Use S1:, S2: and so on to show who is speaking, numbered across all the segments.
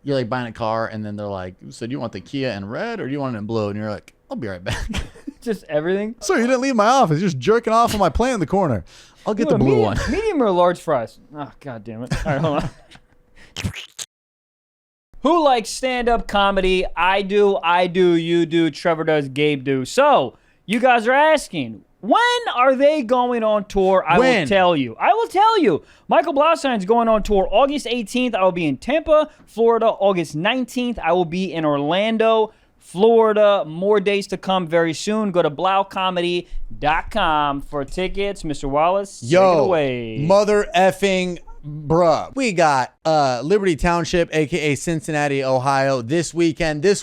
S1: you're like buying a car and then they're like, so do you want the Kia in red or do you want it in blue? And you're like, I'll be right back.
S2: Just everything.
S1: So you didn't leave my office. You're just jerking off on my plant in the corner. I'll get the blue one.
S2: Medium or large fries? Oh, God damn it. All right, hold on. Who likes stand-up comedy? I do, you do, Trevor does, Gabe do. So, you guys are asking, when are they going on tour? I will tell you. Michael Blaustein's going on tour August 18th. I will be in Tampa, Florida. August 19th, I will be in Orlando, Florida. More days to come very soon. Go to blaocomedy.com for tickets. Mr. Wallace, take it away.
S1: Mother effing bruh. We got Liberty Township, a.k.a. Cincinnati, Ohio, this weekend. 2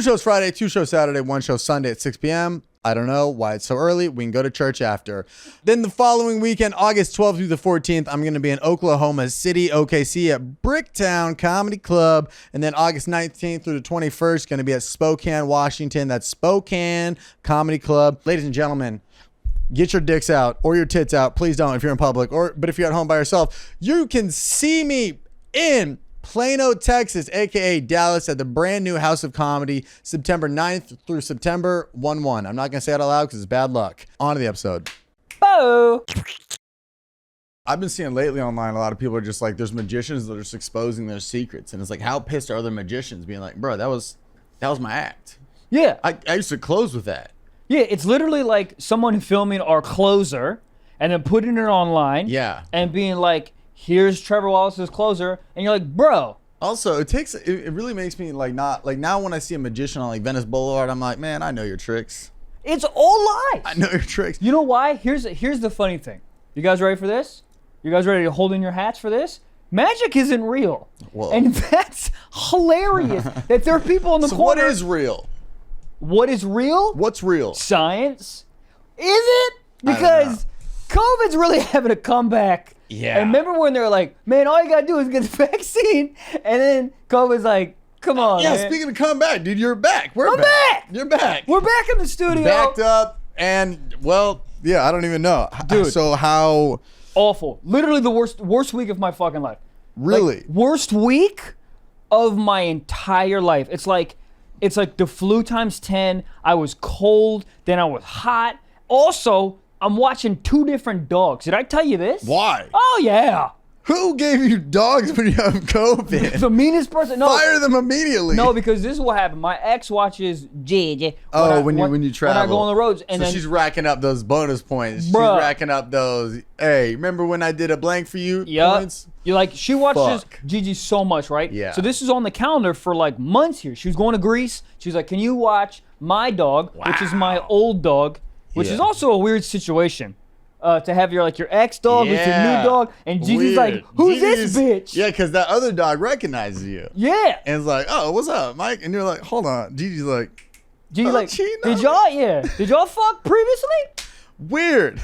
S1: shows Friday, 2 shows Saturday, 1 show Sunday at 6 p.m. I don't know why it's so early. We can go to church after. Then the following weekend, August 12th through the 14th, I'm going to be in Oklahoma City, OKC at Bricktown Comedy Club. And then August 19th through the 21st, going to be at Spokane, Washington. That's Spokane Comedy Club. Ladies and gentlemen, get your dicks out or your tits out. Please don't if you're in public. But if you're at home by yourself, you can see me in Plano, Texas, a.k.a. Dallas, at the brand new House of Comedy, September 9th through September 1-1. I'm not going to say it out loud because it's bad luck. On to the episode.
S2: Oh.
S1: I've been seeing lately online, a lot of people are just like, there's magicians that are just exposing their secrets. And it's like, how pissed are other magicians being like, bro, that was my act.
S2: Yeah.
S1: I used to close with that.
S2: Yeah, it's literally like someone filming our closer and then putting it online.
S1: Yeah.
S2: And being like, here's Trevor Wallace's closer, and you're like, bro.
S1: Also, it really makes me like not like now when I see a magician on like Venice Boulevard, I'm like, man, I know your tricks.
S2: It's all lies.
S1: I know your tricks.
S2: You know why? Here's the funny thing. You guys ready for this? You guys ready to hold in your hats for this? Magic isn't real.
S1: Whoa.
S2: And that's hilarious that there are people in the corner.
S1: What is real?
S2: What is real?
S1: What's real?
S2: Science. Is it? Because COVID's really having a comeback.
S1: Yeah.
S2: And remember when they were like, man, all you gotta do is get the vaccine, and then COVID's like, come on,
S1: yeah,
S2: man.
S1: Speaking of comeback, dude, you're back.
S2: I'm back.
S1: You're back.
S2: We're back in the studio.
S1: Backed up, and well, yeah, I don't even know.
S2: Dude.
S1: So how?
S2: Awful. Literally the worst week of my fucking life.
S1: Really?
S2: Like, worst week of my entire life. It's like the flu times 10. I was cold, then I was hot. Also, I'm watching 2 different dogs. Did I tell you this?
S1: Why?
S2: Oh, yeah.
S1: Who gave you dogs when you have COVID?
S2: The meanest person. No.
S1: Fire them immediately.
S2: No, because this is what happened. My ex watches JJ.
S1: When you travel.
S2: When I go on the roads. And
S1: so
S2: then
S1: she's racking up those bonus points.
S2: Bruh.
S1: She's racking up those. Hey, remember when I did a blank for you? Points?
S2: You're like, she watches
S1: Fuck.
S2: Gigi so much, right?
S1: Yeah.
S2: So this is on the calendar for like months here. She was going to Greece. She's like, can you watch my dog, which is my old dog, which is also a weird situation. To have your ex dog with your new dog, and Gigi's like, who's this bitch?
S1: Yeah, because that other dog recognizes you.
S2: Yeah.
S1: And it's like, oh, what's up, Mike? And you're like, hold on. Gigi's like,
S2: did y'all fuck previously?
S1: Weird.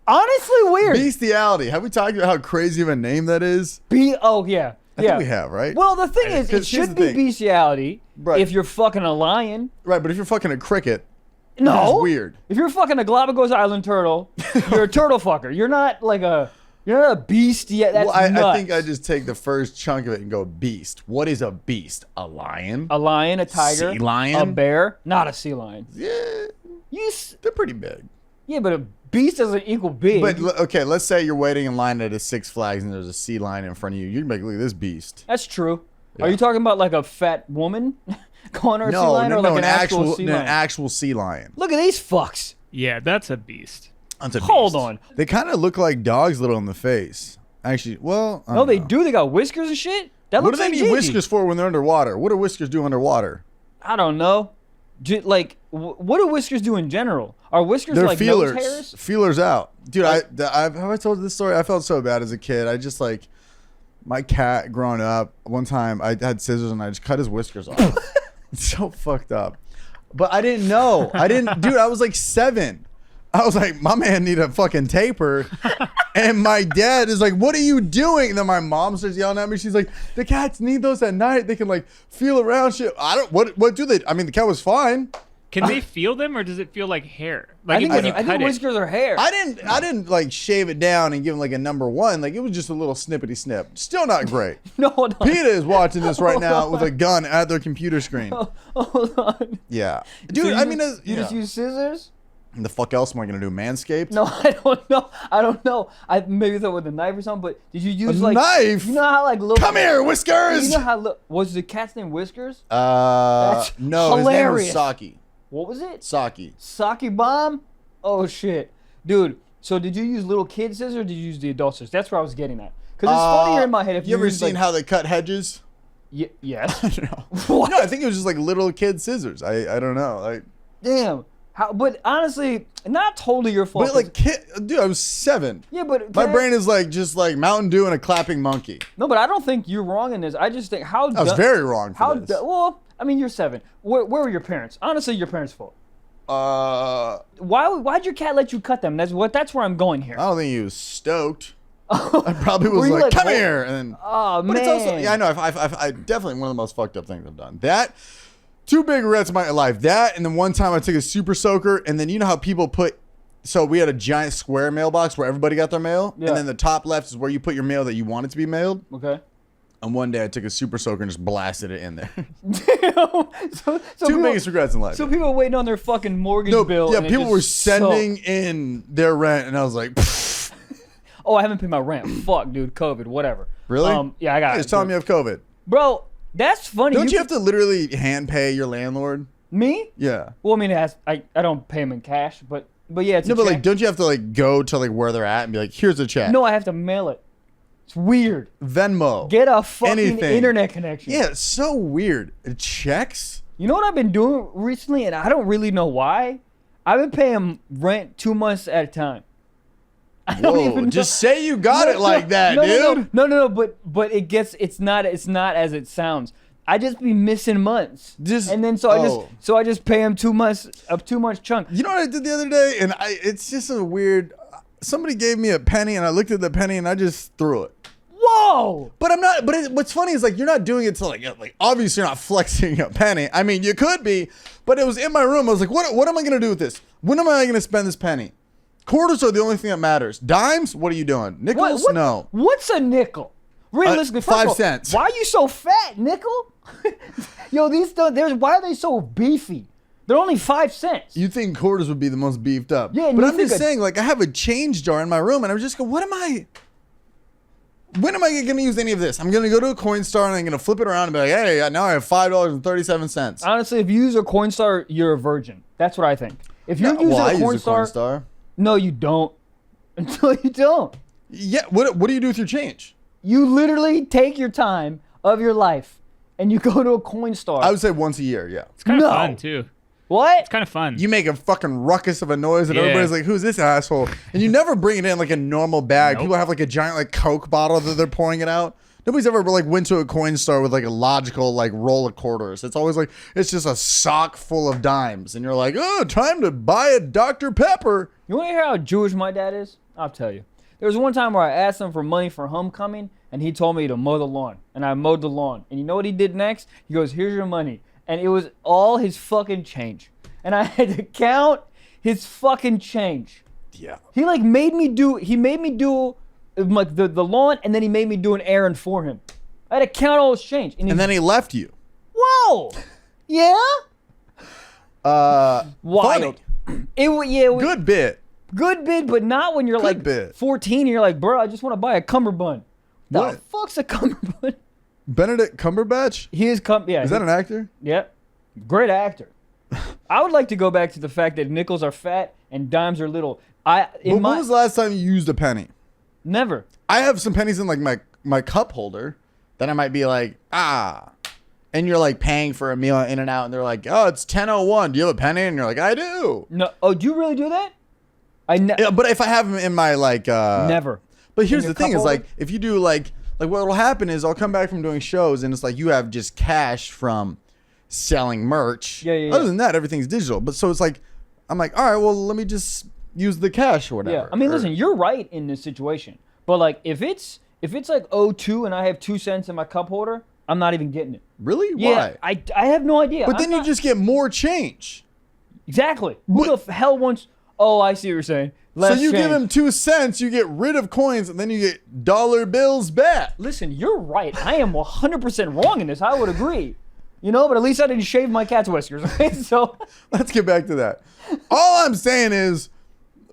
S2: Honestly, weird.
S1: Bestiality. Have we talked about how crazy of a name that is?
S2: Oh, yeah.
S1: I think we have, right?
S2: Well, the thing is, it should be bestiality if you're fucking a lion.
S1: Right, but if you're fucking a cricket,
S2: no,
S1: that's weird.
S2: If you're fucking a Galapagos Island turtle, you're a turtle fucker. You're not a beast yet. That's nuts.
S1: I think I just take the first chunk of it and go beast. What is a beast? A lion?
S2: A lion, a tiger,
S1: sea lion,
S2: a bear, not a sea lion.
S1: Yeah, they're pretty big.
S2: Yeah, but a beast doesn't equal big.
S1: But okay, let's say you're waiting in line at a Six Flags and there's a sea lion in front of you. You can be like, look at this beast.
S2: That's true.
S1: Yeah.
S2: Are you talking about like a fat woman calling her a sea lion, or like an actual sea lion?
S1: An actual sea lion.
S2: Look at these fucks.
S3: Yeah, that's a beast.
S1: That's a beast.
S2: Hold on.
S1: They kind of look like dogs, little in the face. Actually, well, I
S2: no,
S1: don't
S2: they
S1: know.
S2: do. They got whiskers and shit. That
S1: What
S2: looks
S1: do they
S2: like
S1: need
S2: Gigi.
S1: whiskers for when they're underwater? What do whiskers do underwater?
S2: I don't know. What do whiskers do in general? Are whiskers
S1: They're
S2: like
S1: feelers.
S2: nose hairs?
S1: Feelers out. Dude, have I told this story? I felt so bad as a kid. I just my cat growing up, one time I had scissors and I just cut his whiskers off. It's so fucked up. But I didn't know. Dude, I was like 7. I was like, my man need a fucking taper. And my dad is like, what are you doing? And then my mom starts yelling at me. She's like, the cats need those at night. They can feel around shit. What do they? I mean, the cat was fine.
S3: Can they feel them, or does it feel like hair?
S2: I
S3: Like when you
S2: think
S3: cut it.
S2: whiskers are hair.
S1: I didn't like shave it down and give him like a number 1. Like it was just a little snippety snip. Still not great.
S2: No, hold on.
S1: PETA is watching this right now with a gun at their computer screen.
S2: Hold on.
S1: Yeah,
S2: So
S1: dude.
S2: you
S1: I mean,
S2: you just use scissors?
S1: the fuck else am I gonna do? Manscaped?
S2: No, I don't know. I maybe thought with a knife or something. But did you use
S1: A
S2: like
S1: knife?
S2: You know how like little.
S1: Come here, Whiskers.
S2: You know how was the cat's name Whiskers?
S1: No,
S2: hilarious.
S1: his name was Saki.
S2: What was it?
S1: Saki.
S2: Saki bomb? Oh shit, dude. So did you use little kid scissors or did you use the adult scissors? That's where I was getting at. Because it's funnier in my head if
S1: you ever
S2: use,
S1: seen
S2: like,
S1: how they cut hedges?
S2: Yes.
S1: No.
S2: What?
S1: No, I think it was just like little kid scissors. I don't know. Like,
S2: Damn. How? But honestly, not totally your fault.
S1: but like dude, I was 7.
S2: yeah, but
S1: My brain is like just like Mountain Dew and a clapping monkey.
S2: No, but I don't think you're wrong in this. I just think how.
S1: I was very wrong for this.
S2: Well, I mean, you're 7. Where were your parents? Honestly, your parents' fault.
S1: I
S2: Why'd your cat let you cut them? That's where I'm going here.
S1: don't think he was stoked. I probably was
S2: Were you
S1: like, come
S2: "What?"
S1: here, and then.
S2: Oh
S1: But
S2: man.
S1: it's also, yeah, I know. I definitely one of the most fucked up things I've done. That, 2 big regrets in my life. That, and then one time I took a super soaker, and then you know how people put. So we had a giant square mailbox where everybody got their mail,
S2: Yeah.
S1: and then the top left is where you put your mail that you want it to be mailed.
S2: Okay.
S1: And one day I took a super soaker and just blasted it in there.
S2: so
S1: 2
S2: people,
S1: biggest regrets in life.
S2: So people were waiting on their fucking mortgage
S1: No,
S2: bill.
S1: yeah,
S2: and it
S1: people
S2: just
S1: were sending
S2: soaked.
S1: in their rent, and I was like,
S2: Oh, I haven't paid my rent. Fuck, dude. COVID, whatever.
S1: really?
S2: Yeah, I got it.
S1: Just telling me you have COVID.
S2: Bro, that's funny.
S1: Don't you have to literally hand pay your landlord?
S2: Me?
S1: Yeah.
S2: Well, I mean, I don't pay them in cash, but yeah, it's
S1: No,
S2: a
S1: but
S2: check.
S1: like, don't you have to like go to like where they're at and be like, here's a check?
S2: No, I have to mail it. It's weird.
S1: Venmo.
S2: Get a fucking
S1: Anything.
S2: internet connection.
S1: Yeah, it's so weird. Checks?
S2: You know what I've been doing recently, and I don't really know why? I've been paying rent 2 months at a time. I don't
S1: Whoa,
S2: even know.
S1: just say you got it like that, dude.
S2: No, but it's not as it sounds. I just be missing months. And then so I just pay him 2 months of too much chunk.
S1: You know what I did the other day? And it's just a weird. Somebody gave me a penny, and I looked at the penny, and I just threw it.
S2: Whoa!
S1: But I'm not. But what's funny is like you're not doing it to like obviously you're not flexing a penny. I mean you could be, but it was in my room. I was like, what am I gonna do with this? When am I gonna spend this penny? Quarters are the only thing that matters. Dimes? What are you doing? Nickels? No.
S2: What's a nickel? Realistically, first
S1: 5
S2: of all,
S1: cents.
S2: Why are you so fat, nickel? Yo, why are they so beefy? They're only 5 cents.
S1: You think quarters would be the most beefed up?
S2: Yeah, and
S1: but
S2: you
S1: I'm
S2: think
S1: just saying, like, I have a change jar in my room, and I'm just going, when am I going to use any of this? I'm going to go to a Coinstar, and I'm going to flip it around and be like, hey, now I have $5.37.
S2: Honestly, if you use a Coinstar, you're a virgin. That's what I think. If you use
S1: I
S2: a
S1: use a
S2: Coinstar,
S1: Coinstar.
S2: no, you don't. Until you don't.
S1: Yeah, what do you do with your change?
S2: You literally take your time of your life, and you go to a Coinstar.
S1: I would say once a year, yeah.
S3: It's kind of
S2: No.
S3: fun too.
S2: What?
S3: It's kind of fun.
S1: You make a fucking ruckus of a noise, and
S3: Yeah.
S1: everybody's like, who's this asshole? And you never bring it in like a normal bag.
S3: Nope.
S1: People have like a giant like Coke bottle that they're pouring it out. Nobody's ever like went to a Coinstar with like a logical like roll of quarters. It's always like it's just a sock full of dimes, and you're like, oh, time to buy a Dr. Pepper.
S2: You want to hear how Jewish my dad is? I'll tell you. There was one time where I asked him for money for homecoming, and he told me to mow the lawn, and I mowed the lawn. And you know what he did next? He goes, "Here's your money," and it was all his fucking change, and I had to count his fucking change.
S1: Yeah.
S2: He like made me do like the lawn, and then he made me do an errand for him. I had to count all his change,
S1: And then he left you.
S2: whoa, yeah,
S1: Wild.
S2: wild. It was
S1: Good bit.
S2: good bid, but not when you're
S1: Good
S2: like
S1: bit.
S2: 14 and you're like, bro, I just want to buy a cummerbund. The
S1: What?
S2: fuck's a cummerbund?
S1: Benedict Cumberbatch?
S2: He is
S1: Is that an actor?
S2: Yep. Great actor. I would like to go back to the fact that nickels are fat and dimes are little.
S1: When was the last time you used a penny?
S2: Never.
S1: I have some pennies in like my cup holder that I might be like, and you're like paying for a meal at In-N-Out, and they're like, oh, it's 10:01. Do you have a penny? And you're like, I do.
S2: No. Oh, do you really do that?
S1: Yeah, but if I have them in my like
S2: Never.
S1: But here's
S2: In
S1: the
S2: your
S1: thing
S2: cup
S1: is like
S2: holder?
S1: if you do like what will happen is I'll come back from doing shows and it's like you have just cash from selling merch.
S2: Yeah.
S1: Other than that, everything's digital. But so it's like I'm like, all right, well, let me just use the cash or whatever.
S2: Yeah. I mean, listen, you're right in this situation. But like if it's like 02 and I have 2 cents in my cup holder, I'm not even getting it.
S1: Really?
S2: Yeah,
S1: Why?
S2: I have no idea.
S1: But then you just get more change.
S2: Exactly. Who the hell wants... Oh, I see what you're saying. Less
S1: so you give
S2: change.
S1: him 2 cents, you get rid of coins, and then you get dollar bills back.
S2: Listen, you're right. I am 100% wrong in this. I would agree. You know, but at least I didn't shave my cat's whiskers. Right? So
S1: let's get back to that. All I'm saying is,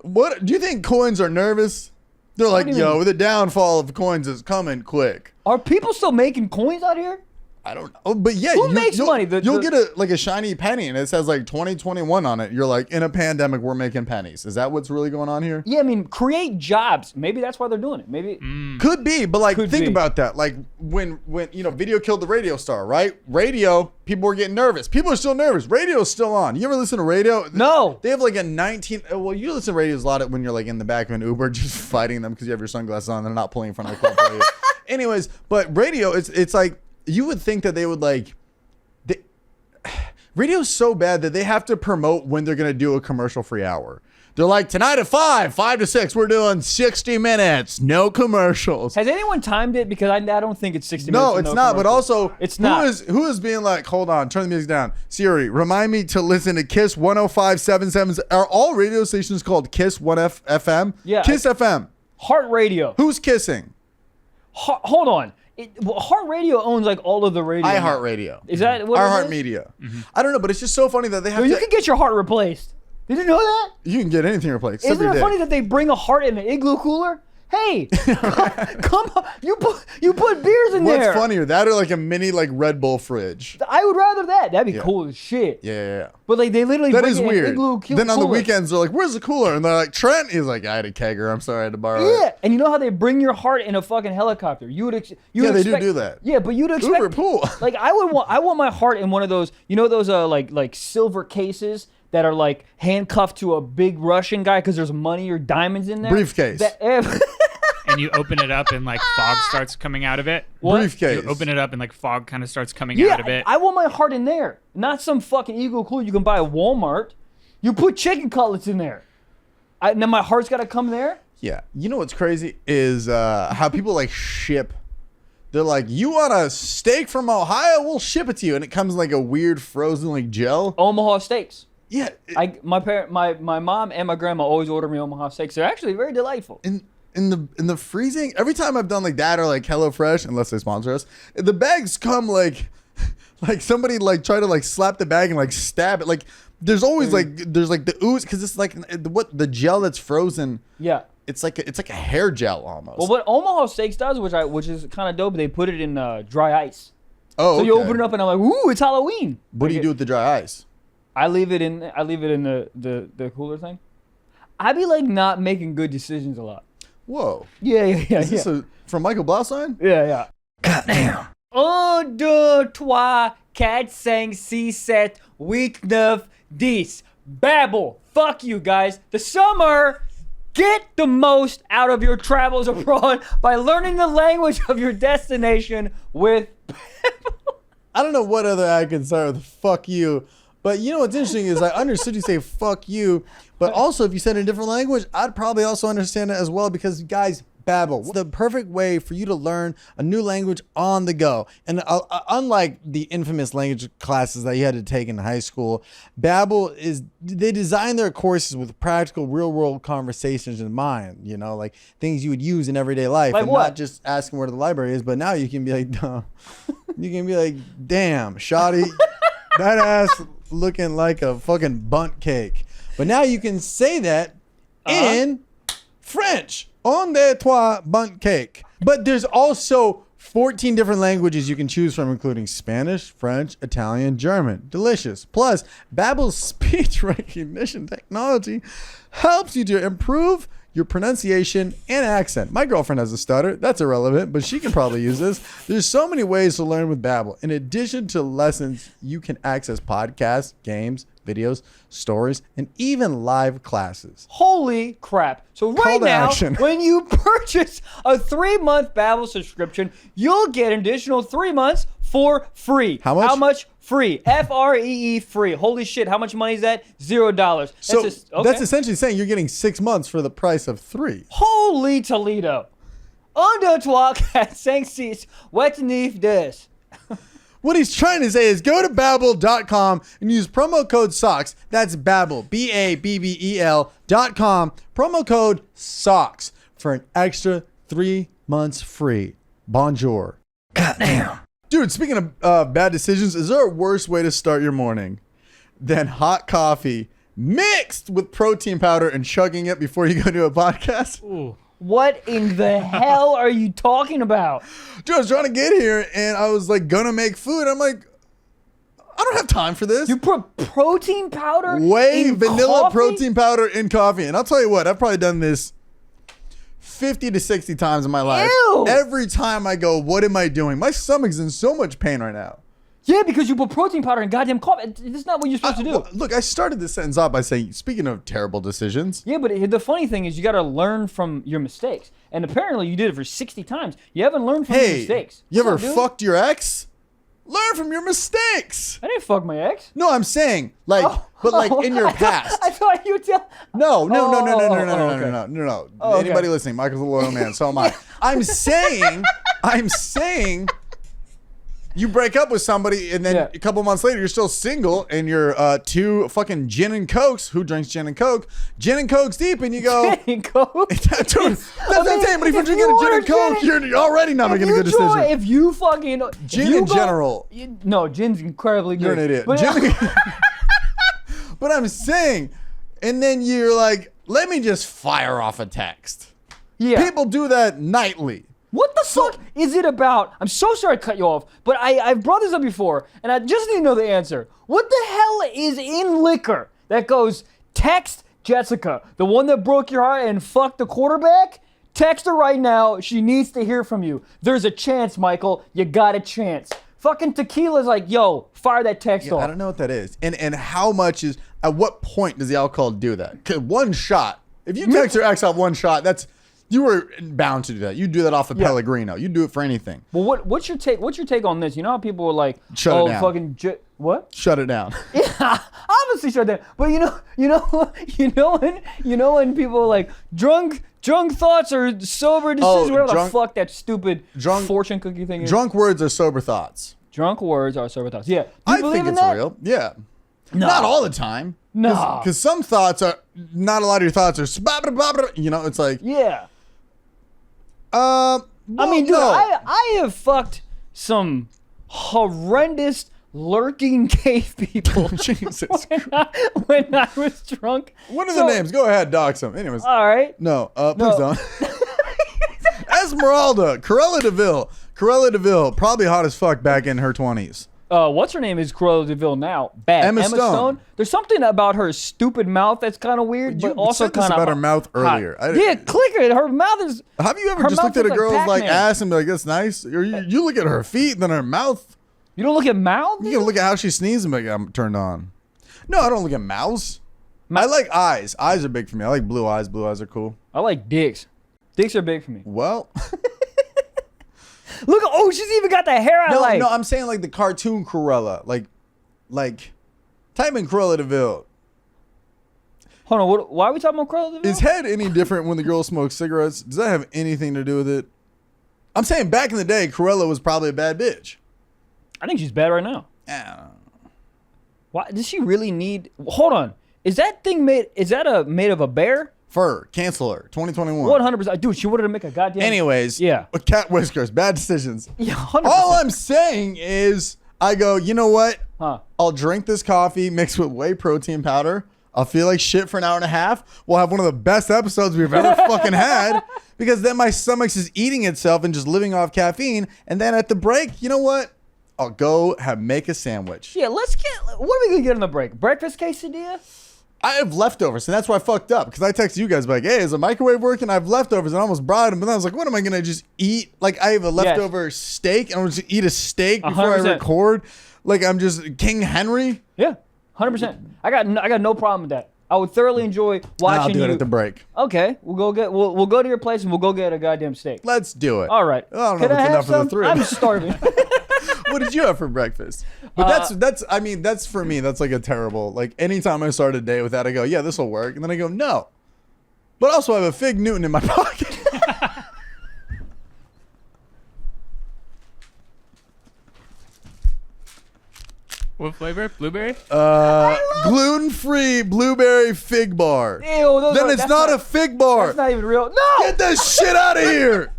S1: what do you think coins are nervous? They're like, yo, the downfall of coins is coming quick.
S2: Are people still making coins out here?
S1: I don't know, but yeah,
S2: who makes money?
S1: You'll get a shiny penny and it says like 2021 on it. You're like, in a pandemic, we're making pennies. Is that what's really going on here?
S2: Yeah, I mean, create jobs. Maybe that's why they're doing it. Maybe
S1: could be, but like think about that. Like when video killed the radio star, right? Radio, people were getting nervous. People are still nervous. Radio's still on. You ever listen to radio?
S2: No.
S1: They have like a 19. Well, you listen to radios a lot when you're like in the back of an Uber, just fighting them because you have your sunglasses on. They're not pulling in front of the car for you. Anyways, but radio, it's like. You would think that they would radio's so bad that they have to promote when they're going to do a commercial-free hour. They're like, tonight at 5 to 6, we're doing 60 minutes, no commercials.
S2: Has anyone timed it? Because I don't think it's 60 minutes.
S1: No, it's not. But also,
S2: it's not.
S1: Who is being like, hold on, turn the music down. Siri, remind me to listen to Kiss 105.77. Are all radio stations called Kiss 1FM?
S2: Yeah.
S1: Kiss FM.
S2: Heart Radio.
S1: Who's kissing?
S2: Hold on. Heart Radio owns like all of the radio.
S1: iHeartRadio.
S2: Is that what
S1: iHeart Media. I don't know, but it's just so funny that they have
S2: You can get your heart replaced. Did you know that?
S1: You can get anything replaced.
S2: Isn't it funny that they bring a heart in an igloo cooler? Hey, come on. You put beers in there.
S1: What's funnier, that or like a mini like Red Bull fridge?
S2: I would rather that. That'd be cool as shit.
S1: Yeah.
S2: But like they literally
S1: that
S2: bring
S1: is
S2: in
S1: weird.
S2: An igloo cooler.
S1: Then on the weekends they're like, "Where's the cooler?" And they're like, "Trent." He's like, "I had a kegger. I'm sorry, I had to borrow it."
S2: Yeah, and you know how they bring your heart in a fucking helicopter? You would expect.
S1: They do that.
S2: Yeah, but you'd expect.
S1: Uber pool.
S2: Like I want my heart in one of those. You know those like silver cases that are like handcuffed to a big Russian guy because there's money or diamonds in there.
S1: Briefcase.
S3: And you open it up and like fog starts coming out of it.
S1: Briefcase.
S3: You open it up and like fog kind of starts coming out of it.
S2: I want my heart in there, not some fucking Eagle Cool you can buy at Walmart. You put chicken cutlets in there. And then my heart's got to come there?
S1: Yeah. You know what's crazy is how people like ship. They're like, you want a steak from Ohio? We'll ship it to you. And it comes in like a weird frozen like gel.
S2: Omaha steaks.
S1: Yeah.
S2: My mom and my grandma always order me Omaha steaks. They're actually very delightful.
S1: In the freezing, every time I've done like that or like HelloFresh, unless they sponsor us, the bags come like somebody like try to like slap the bag and like stab it. Like there's always like the ooze because it's like the gel that's frozen.
S2: Yeah.
S1: It's like a hair gel almost.
S2: Well, what Omaha Steaks does, which is kind of dope, they put it in dry ice.
S1: Oh,
S2: so you open it up and I'm like, ooh, it's Halloween.
S1: What do you do with the dry ice?
S2: I leave it in the cooler thing. I be like not making good decisions a lot.
S1: Whoa.
S2: Yeah.
S1: Is this from Michael Blaustein?
S2: Yeah. Goddamn. Un, deux, trois, quatre, cinq, six, sept, huit, neuf, dix. Babble. Fuck you guys. The summer. Get the most out of your travels abroad by learning the language of your destination with Babble.
S1: I don't know what other I can start with fuck you. But you know what's interesting is I understood you say fuck you, but also if you said it in a different language, I'd probably also understand it as well because guys, Babble, the perfect way for you to learn a new language on the go. And unlike the infamous language classes that you had to take in high school, Babble they design their courses with practical real world conversations in mind, you know, like things you would use in everyday life.
S2: Like
S1: and
S2: what?
S1: Not just asking where the library is, but now you can be like, duh. You can be like, damn, shoddy, that ass looking like a fucking bunt cake. But now you can say that in French. On de toi bunt cake. But there's also 14 different languages you can choose from, including Spanish, French, Italian, German. Delicious. Plus, Babbel's speech recognition technology helps you to improve your pronunciation and accent. My girlfriend has a stutter. That's irrelevant, but she can probably use this. There's so many ways to learn with Babbel. In addition to lessons, you can access podcasts, games, videos, stories, and even live classes.
S2: Holy crap. So right now, when you purchase a 3-month Babbel subscription, you'll get an additional 3 months for free.
S1: How much?
S2: How much? Free. F-R-E-E free. Holy shit. How much money is that? $0.
S1: So that's essentially saying you're getting 6 months for the price of 3.
S2: Holy Toledo. Un, deux, trois, quatre, cinq, six. What's beneath this?
S1: What he's trying to say is go to Babbel.com and use promo code SOCKS. That's Babbel, Babbel.com. Promo code SOCKS for an extra 3 months free. Bonjour.
S2: Goddamn.
S1: Dude, speaking of bad decisions, is there a worse way to start your morning than hot coffee mixed with protein powder and chugging it before you go to a podcast?
S3: Ooh.
S2: What in the hell are you talking about?
S1: Dude, I was trying to get here and I was like gonna make food. I'm like, I don't have time for this.
S2: You put protein powder in
S1: vanilla
S2: coffee?
S1: protein powder in coffee. And I'll tell you what, I've probably done this 50 to 60 times in my life.
S2: Ew.
S1: Every time I go, what am I doing? My stomach's in so much pain right now.
S2: Yeah, because you put protein powder in goddamn coffee. That's not what you're supposed to do.
S1: Well, look, I started this sentence off by saying, speaking of terrible decisions.
S2: Yeah, but the funny thing is you got to learn from your mistakes. And apparently you did it for 60 times. You haven't learned from your mistakes.
S1: You ever
S2: What's up, dude?
S1: fucked your ex? Learn from your mistakes.
S2: I didn't fuck my ex.
S1: No, I'm saying, like, but like in your past.
S2: I thought you would tell.
S1: No.
S2: Okay.
S1: No.
S2: Oh, okay.
S1: Anybody listening, Michael's a loyal man, so am I. I'm saying, you break up with somebody and then a couple months later you're still single and you're 2 fucking gin and cokes. Who drinks gin and coke? Gin and cokes deep, and you go.
S2: Gin and coke?
S1: Dude, that's what I'm saying. But if you're drinking a gin and coke, you're already not making a good decision.
S2: If you fucking
S1: Gin in general.
S2: No, gin's incredibly good.
S1: You're an idiot.
S2: But,
S1: But I'm saying, and then you're like, let me just fire off a text.
S2: yeah.
S1: People do that nightly.
S2: What the fuck is it about? I'm so sorry to cut you off, but I've brought this up before, and I just need to know the answer. What the hell is in liquor that goes, text Jessica, the one that broke your heart and fucked the quarterback? Text her right now. She needs to hear from you. There's a chance, Michael. You got a chance. Fucking tequila's like, yo, fire that text off.
S1: I don't know what that is. And how much is, at what point does the alcohol do that? 'Cause one shot. If you text your ex off one shot, you were bound to do that. You do that off of Pellegrino. You do it for anything.
S2: Well, what's your take? What's your take on this? You know how people were like,
S1: Shut it down.
S2: fucking what?
S1: Shut it down.
S2: Yeah, obviously shut down. But you know when people are like drunk thoughts or sober decisions, whatever the fuck that stupid fortune cookie thing is.
S1: Drunk words are sober thoughts.
S2: Drunk words are sober thoughts. Yeah,
S1: I think it's real. Yeah.
S2: No.
S1: Not all the time.
S2: No.
S1: Because some thoughts are, not a lot of your thoughts are, it's like.
S2: Yeah.
S1: Well,
S2: I mean, dude,
S1: no.
S2: I have fucked some horrendous lurking cave people.
S1: Jesus.
S2: when I was drunk.
S1: What are the names? Go ahead, dox them. Anyways.
S2: All right.
S1: No, please don't. Esmeralda, Cruella Deville, probably hot as fuck back in her 20s.
S2: What's her name is Cruella Deville now? Bad.
S1: Emma Stone.
S2: There's something about her stupid mouth that's kind of weird, but also
S1: said this
S2: kind of
S1: about her mouth earlier.
S2: Yeah, click it. Her mouth is.
S1: Have you ever
S2: her
S1: just
S2: mouth
S1: looked at a
S2: looks
S1: girl's like
S2: Pac-Man.
S1: ass and be like, that's nice? Or you look at her feet and then her mouth.
S2: You don't look at mouth?
S1: You can look at how she sneezes and be like, I'm turned on. No, I don't look at mouths. I like eyes. Eyes are big for me. I like blue eyes. Blue eyes are cool.
S2: I like dicks. Dicks are big for me.
S1: Well.
S2: Look, she's even got the hair I like.
S1: No, I'm saying like the cartoon Cruella. Like type in Cruella Deville.
S2: Hold on, why are we talking about Cruella Deville?
S1: Is head any different when the girl smokes cigarettes? Does that have anything to do with it? I'm saying back in the day, Cruella was probably a bad bitch.
S2: I think she's bad right now.
S1: Yeah.
S2: Why does she really need? Hold on, is that thing made? Is that made of a bear?
S1: Fur, cancel her, 2021.
S2: 100%. Dude, she wanted to make a goddamn.
S1: Anyways,
S2: yeah.
S1: With cat whiskers, bad decisions.
S2: Yeah, 100%.
S1: All I'm saying is, I go, you know what?
S2: Huh.
S1: I'll drink this coffee mixed with whey protein powder. I'll feel like shit for an hour and a half. We'll have one of the best episodes we've ever fucking had, because then my stomach's just eating itself and just living off caffeine. And then at the break, you know what? I'll go make a sandwich.
S2: Yeah, let's get. What are we gonna get on the break? Breakfast quesadilla?
S1: I have leftovers, and that's why I fucked up, because I texted you guys like, hey, is the microwave working? I have leftovers, and I almost brought them, but then I was like, what am I going to just eat? Like, I have a leftover steak, and I'm just eat a steak before
S2: 100%.
S1: I record. Like, I'm just King Henry.
S2: Yeah, 100%. I got no problem with that. I would thoroughly enjoy watching
S1: I'll do
S2: you.
S1: it at the break.
S2: Okay, we'll go to your place and we'll go get a goddamn steak.
S1: Let's do it.
S2: All right.
S1: I don't know
S2: Can
S1: if
S2: I
S1: it's
S2: have
S1: enough for
S2: some?
S1: the three.
S2: I'm starving.
S1: What did you have for breakfast? But that's for me, that's like a terrible, like anytime I start a day with that, I go, yeah, this will work. And then I go, no. But also I have a Fig Newton in my pocket.
S3: What flavor? Blueberry?
S1: Gluten-free blueberry fig bar.
S2: Ew,
S1: Then it's not a fig bar.
S2: That's not even real. No!
S1: Get this shit out of here.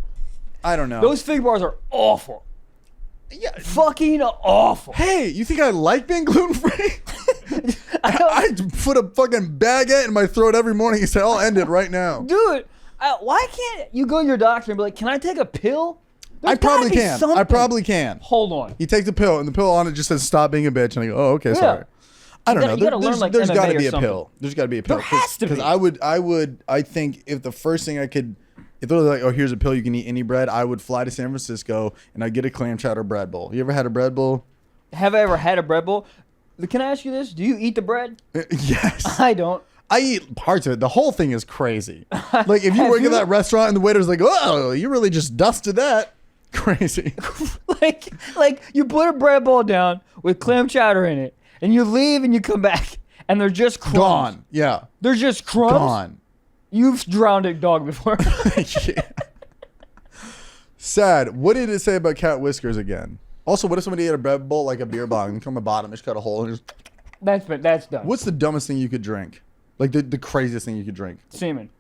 S1: I don't know.
S2: Those fig bars are awful.
S1: Yeah.
S2: Fucking awful.
S1: Hey, you think I like being gluten-free? I put a fucking baguette in my throat every morning and say, I'll end it right now.
S2: Dude, why can't you go to your doctor and be like, can I take a pill?
S1: I probably can.
S2: Something.
S1: I probably can.
S2: Hold on.
S1: He takes a pill, and the pill on it just says, stop being a bitch. And I go, oh, okay, sorry. I don't know.
S2: You gotta learn, like,
S1: There's
S2: MMA
S1: got to be
S2: or
S1: a
S2: something.
S1: pill. There's got to be a pill.
S2: There has to be.
S1: Because I think if the first thing I could, if it was like, oh, here's a pill, you can eat any bread, I would fly to San Francisco, and I'd get a clam chowder bread bowl. You ever had a bread bowl?
S2: Have I ever had a bread bowl? Can I ask you this? Do you eat the bread?
S1: Yes.
S2: I don't.
S1: I eat parts of it. The whole thing is crazy. Like, if you work at that restaurant and the waiter's like, oh, you really just dusted that. Crazy.
S2: like you put a bread bowl down with clam chowder in it, and you leave and you come back, and they're just crumbs.
S1: Gone. Yeah.
S2: They're just crumbs.
S1: Gone.
S2: You've drowned a dog before.
S1: Yeah. Sad. What did it say about cat whiskers again? Also, what if somebody ate a bread bowl like a beer bong and come on the bottom, just cut a hole and just...
S2: That's dumb.
S1: What's the dumbest thing you could drink? Like the craziest thing you could drink?
S2: Semen.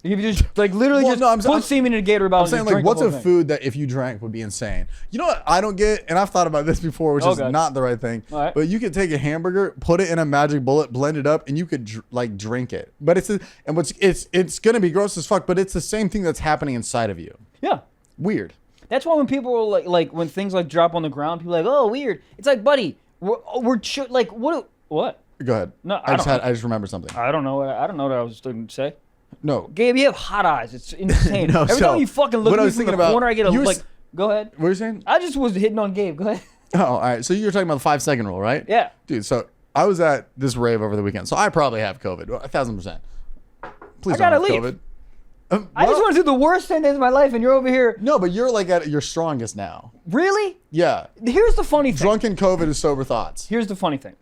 S2: If you just like literally
S1: Well,
S2: just
S1: no,
S2: put semen in a Gator bottle.
S1: I'm saying, like, what's a food that if you drank would be insane? You know what I don't get, and I've thought about this before, which is not the right thing.
S2: All right.
S1: But you could take a hamburger, put it in a magic bullet, blend it up, and you could like drink it. But it's gonna be gross as fuck. But it's the same thing that's happening inside of you.
S2: Yeah.
S1: Weird.
S2: That's why when people are like when things like drop on the ground, people are like, oh, weird. It's like, buddy, we're like what?
S1: Go ahead.
S2: No,
S1: I just remembered something.
S2: I don't know. I don't know what I was going to say.
S1: No.
S2: Gabe, you have hot eyes. It's insane.
S1: No,
S2: Every time you fucking look at me from the corner, I get a Go ahead.
S1: What are you saying?
S2: I just was hitting on Gabe. Go ahead.
S1: Oh, all right. So you were talking about the 5-second rule, right?
S2: Yeah.
S1: Dude, so I was at this rave over the weekend, so I probably have COVID, 1,000%. Please
S2: I gotta
S1: don't have
S2: leave.
S1: COVID.
S2: I just went through the worst 10 days of my life, and you're over here.
S1: No, but you're like at your strongest now.
S2: Really?
S1: Yeah.
S2: Here's the funny thing.
S1: Drunken COVID is sober thoughts.
S2: Here's the funny thing.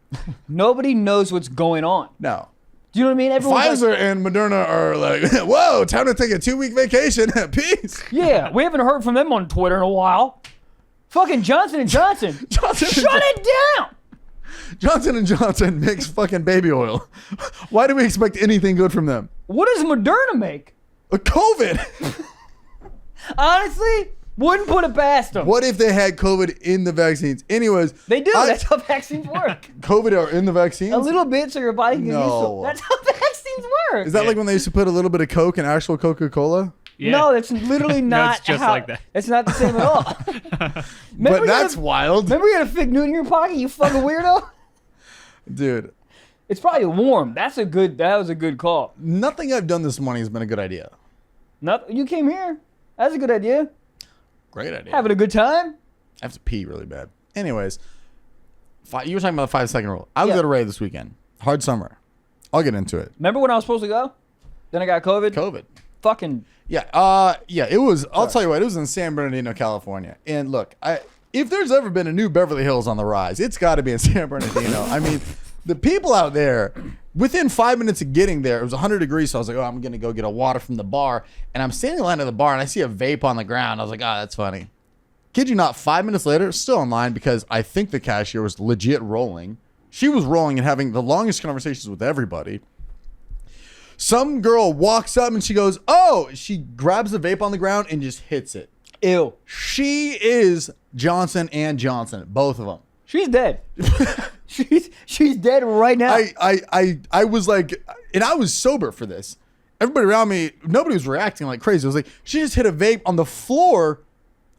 S2: Nobody knows what's going on.
S1: No.
S2: Do you know what I mean? Everyone's
S1: Pfizer and Moderna are like, whoa, time to take a 2-week vacation. Peace.
S2: Yeah, we haven't heard from them on Twitter in a while. Fucking Johnson & Johnson. Shut it down.
S1: Johnson & Johnson makes fucking baby oil. Why do we expect anything good from them?
S2: What does Moderna make?
S1: COVID.
S2: Honestly, wouldn't put it past them.
S1: What if they had COVID in the vaccines? Anyways.
S2: They do. That's how vaccines work.
S1: COVID are in the vaccines?
S2: A little bit so your body can get used to it. That's how vaccines work.
S1: Is that like when they used to put a little bit of Coke in actual Coca-Cola?
S3: Yeah.
S2: No, that's literally not
S3: it's just like that.
S2: It's not the same at all.
S1: But that's wild.
S2: Remember you had a fig Newton in your pocket, you fucking weirdo?
S1: Dude.
S2: It's probably warm. That was a good call.
S1: Nothing I've done this morning has been a good idea.
S2: You came here. That's a good idea.
S1: Great idea.
S2: Having a good time.
S1: I have to pee really bad. Anyways, you were talking about the 5-second rule. I was at a rave this weekend. Hard summer. I'll get into it.
S2: Remember when I was supposed to go? Then I got COVID. Fucking.
S1: Yeah. It was. I'll tell you what. It was in San Bernardino, California. And look, if there's ever been a new Beverly Hills on the rise, it's got to be in San Bernardino. I mean, the people out there. Within 5 minutes of getting there, it was 100 degrees, so I was like, oh, I'm going to go get a water from the bar. And I'm standing in line at the bar, and I see a vape on the ground. I was like, oh, that's funny. Kid you not, 5 minutes later, still in line because I think the cashier was legit rolling. She was rolling and having the longest conversations with everybody. Some girl walks up, and she goes, oh, she grabs the vape on the ground and just hits it.
S2: Ew.
S1: She is Johnson & Johnson, both of them.
S2: She's dead. She's dead right now.
S1: I was like, and I was sober for this. Everybody around me, nobody was reacting like crazy. It was like, she just hit a vape on the floor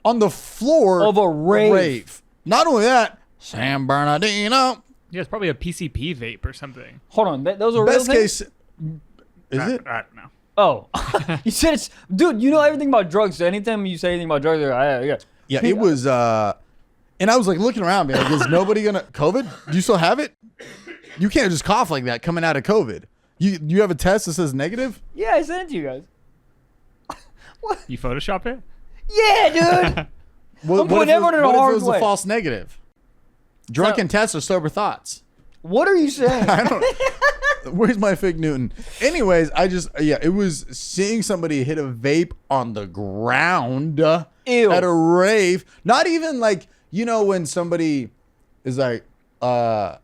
S2: of a rave.
S1: Not only that, San Bernardino.
S3: Yeah, it's probably a PCP vape or something.
S2: Hold on, those are
S1: Best
S2: real
S1: case,
S2: things?
S1: is it?
S3: I don't know.
S2: Oh, you said it's, dude. You know everything about drugs. So anytime you say anything about drugs,
S1: Yeah, it was. And I was like looking around, being like, is nobody gonna COVID? Do you still have it? You can't just cough like that coming out of COVID. You have a test that says negative?
S2: Yeah, I sent it to you guys.
S3: What? You Photoshop it?
S2: Yeah, dude.
S1: What if it was a false negative? Drunken tests or sober thoughts?
S2: What are you saying?
S1: I don't. Where's my fig Newton? Anyways, it was seeing somebody hit a vape on the ground.
S2: Ew.
S1: At a rave. Not even like, when somebody is like,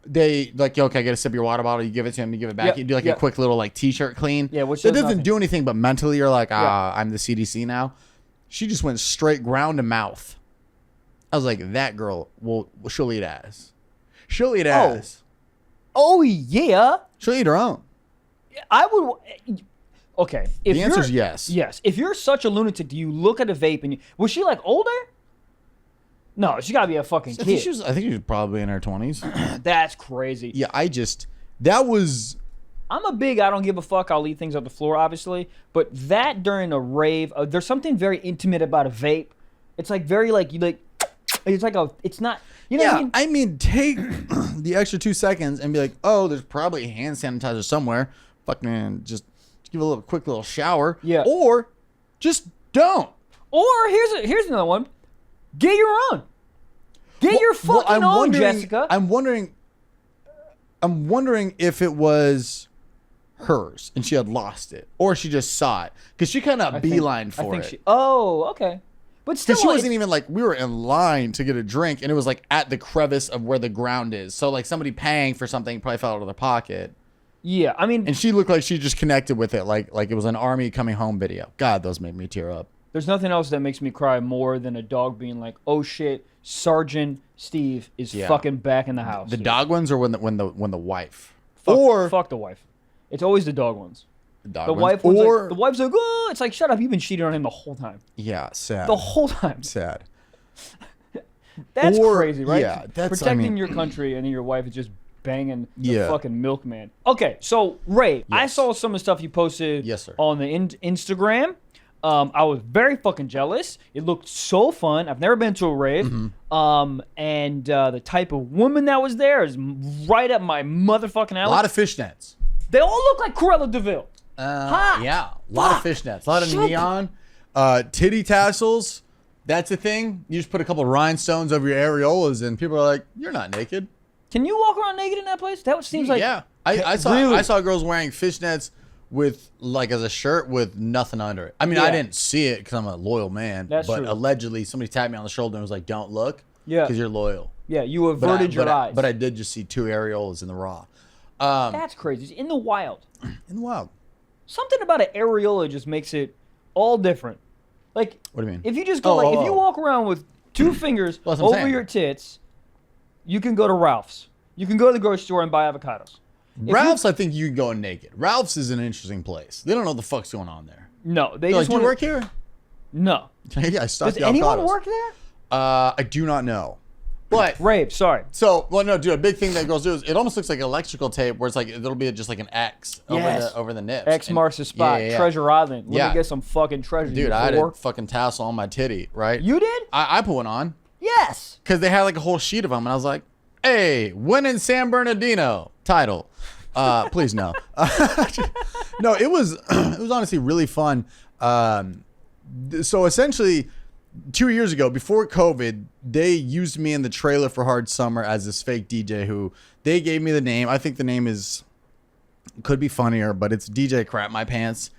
S1: they like, okay, get a sip of your water bottle. You give it to him. You give it back.
S2: Yep,
S1: You do like
S2: yep.
S1: a quick little like t-shirt clean.
S2: Yeah, which
S1: that
S2: does
S1: doesn't
S2: nothing.
S1: do anything, but mentally you're like, I'm the CDC now. She just went straight ground to mouth. I was like, that girl she'll eat ass. She'll eat ass.
S2: Oh yeah.
S1: She'll eat her own.
S2: I would. Okay. If
S1: The answer
S2: you're-
S1: is yes.
S2: Yes. If you're such a lunatic, do you look at a vape and was she like older? No, she gotta be a fucking
S1: I
S2: kid.
S1: think she was probably in her 20s.
S2: That's crazy.
S1: Yeah, that was.
S2: I'm a big I don't give a fuck. I'll eat things off the floor, obviously. But that during a rave, there's something very intimate about a vape. It's like very like you like. It's like it's not. You know what I mean?
S1: Take the extra 2 seconds and be like, oh, there's probably hand sanitizer somewhere. Fucking just give a quick little shower.
S2: Yeah.
S1: Or just don't.
S2: Or here's another one. Get your own. Get your fucking own, Jessica.
S1: I'm wondering if it was hers and she had lost it, or she just saw it because she kind of beelined for it.
S2: Okay. But still,
S1: Because she wasn't even like, we were in line to get a drink and it was like at the crevice of where the ground is. So like somebody paying for something probably fell out of their pocket.
S2: Yeah, I mean,
S1: And she looked like she just connected with it, like it was an army coming home video. God, those made me tear up.
S2: there's nothing else that makes me cry more than a dog being like, "Oh shit, Sergeant Steve is fucking back in the house."
S1: The
S2: dude.
S1: dog ones, or when the wife,
S2: fuck the wife. It's always the dog ones.
S1: the
S2: Wife one's like, the wife's like, "Oh," it's like, shut up, you've been cheating on him the whole time.
S1: Yeah, sad.
S2: The whole time.
S1: Sad.
S2: That's
S1: Or-
S2: crazy, right?
S1: yeah, that's- I
S2: protecting
S1: mean-
S2: your country and then your wife is just banging the
S1: Yeah.
S2: fucking milkman. Okay, so Ray, I
S1: Yes.
S2: saw some of the stuff you posted
S1: Yes, sir.
S2: on the Instagram. I was very fucking jealous. It looked so fun. I've never been to a rave.
S1: Mm-hmm.
S2: And the type of woman that was there is right up my motherfucking alley.
S1: A lot of fishnets.
S2: They all look like Cruella Deville. Hot.
S1: Yeah, a lot of fishnets. A lot of
S2: Super.
S1: neon. Titty tassels. That's a thing. You just put a couple rhinestones over your areolas and people are like, you're not naked.
S2: Can you walk around naked in that place? That seems like
S1: Yeah. I
S2: Really?
S1: saw girls wearing fishnets with like as a shirt with nothing under it. I mean,
S2: Yeah.
S1: I didn't see it because I'm a loyal man.
S2: That's
S1: but
S2: true.
S1: allegedly somebody tapped me on the shoulder and was like, don't look.
S2: Yeah.
S1: Because you're loyal.
S2: Yeah, you averted your eyes.
S1: But I did just see 2 areolas in the raw.
S2: That's crazy. It's in the wild.
S1: In the wild.
S2: Something about an areola just makes it all different. Like,
S1: What do you mean?
S2: if you just go, if you walk around with 2 fingers
S1: Well, that's what I'm
S2: over
S1: saying.
S2: your tits, you can go to Ralph's. You can go to the grocery store and buy avocados. If
S1: Ralph's, I think you can go naked. Ralph's is an interesting place. They don't know what the fuck's going on there.
S2: No, they
S1: They're
S2: just
S1: like, do you
S2: want
S1: work here?
S2: No.
S1: Yeah, I stopped
S2: Does
S1: the
S2: anyone
S1: avocados.
S2: work there?
S1: I do not know. But
S2: Rave, sorry.
S1: no, dude. A big thing that girls do is it almost looks like electrical tape, where it's like it'll be just like an X
S2: Yes.
S1: over the nips.
S2: X
S1: And-
S2: marks the spot.
S1: Yeah.
S2: Treasure Island. Let
S1: Yeah.
S2: me get some fucking treasure.
S1: Dude,
S2: you
S1: I had a
S2: whore.
S1: fucking tassel on my titty, right?
S2: You did?
S1: I put one on
S2: Yes.
S1: because they had like a whole sheet of them, and I was like, "Hey, when in San Bernardino?" Title. Please no. No, it was honestly really fun. So essentially, 2 years ago, before COVID, they used me in the trailer for Hard Summer as this fake DJ who they gave me the name. I think the name could be funnier, but it's DJ Crap My Pants.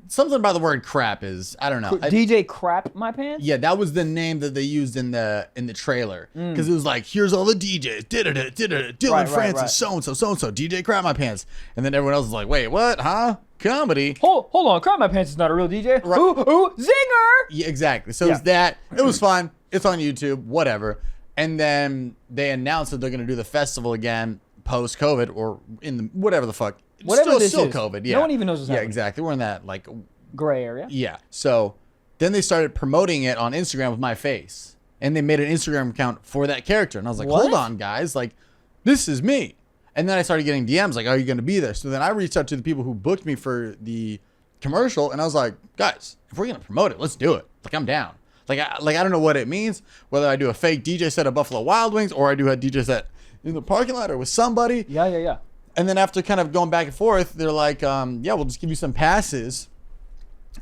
S1: Something about the word crap is, I don't know.
S2: DJ Crap My Pants?
S1: Yeah, that was the name that they used in the trailer because it was like, here's all the DJs, Dylan
S2: Right,
S1: Francis,
S2: right.
S1: so and so, DJ Crap My Pants, and then everyone else was like, wait, what? Huh? Comedy?
S2: Hold on. Crap My Pants is not a real DJ.
S1: Right.
S2: Ooh, zinger!
S1: Yeah, exactly. So it's that. It was fun. It's on YouTube, whatever. And then they announced that they're going to do the festival again post COVID or in the whatever the fuck.
S2: Whatever this
S1: still
S2: is.
S1: COVID. Yeah.
S2: No one even knows what's
S1: Yeah,
S2: happening.
S1: exactly. We're in that like
S2: Gray area.
S1: yeah. So then they started promoting it on Instagram with my face, and they made an Instagram account for that character. And I was like,
S2: What?
S1: hold on, guys, like this is me. And then I started getting DMs like, are you going to be there? So then I reached out to the people who booked me for the commercial, and I was like, guys, if we're going to promote it, let's do it. Like, I'm down. Like I don't know what it means, whether I do a fake DJ set at Buffalo Wild Wings or I do a DJ set in the parking lot or with somebody.
S2: Yeah.
S1: And then after kind of going back and forth, they're like, yeah, we'll just give you some passes,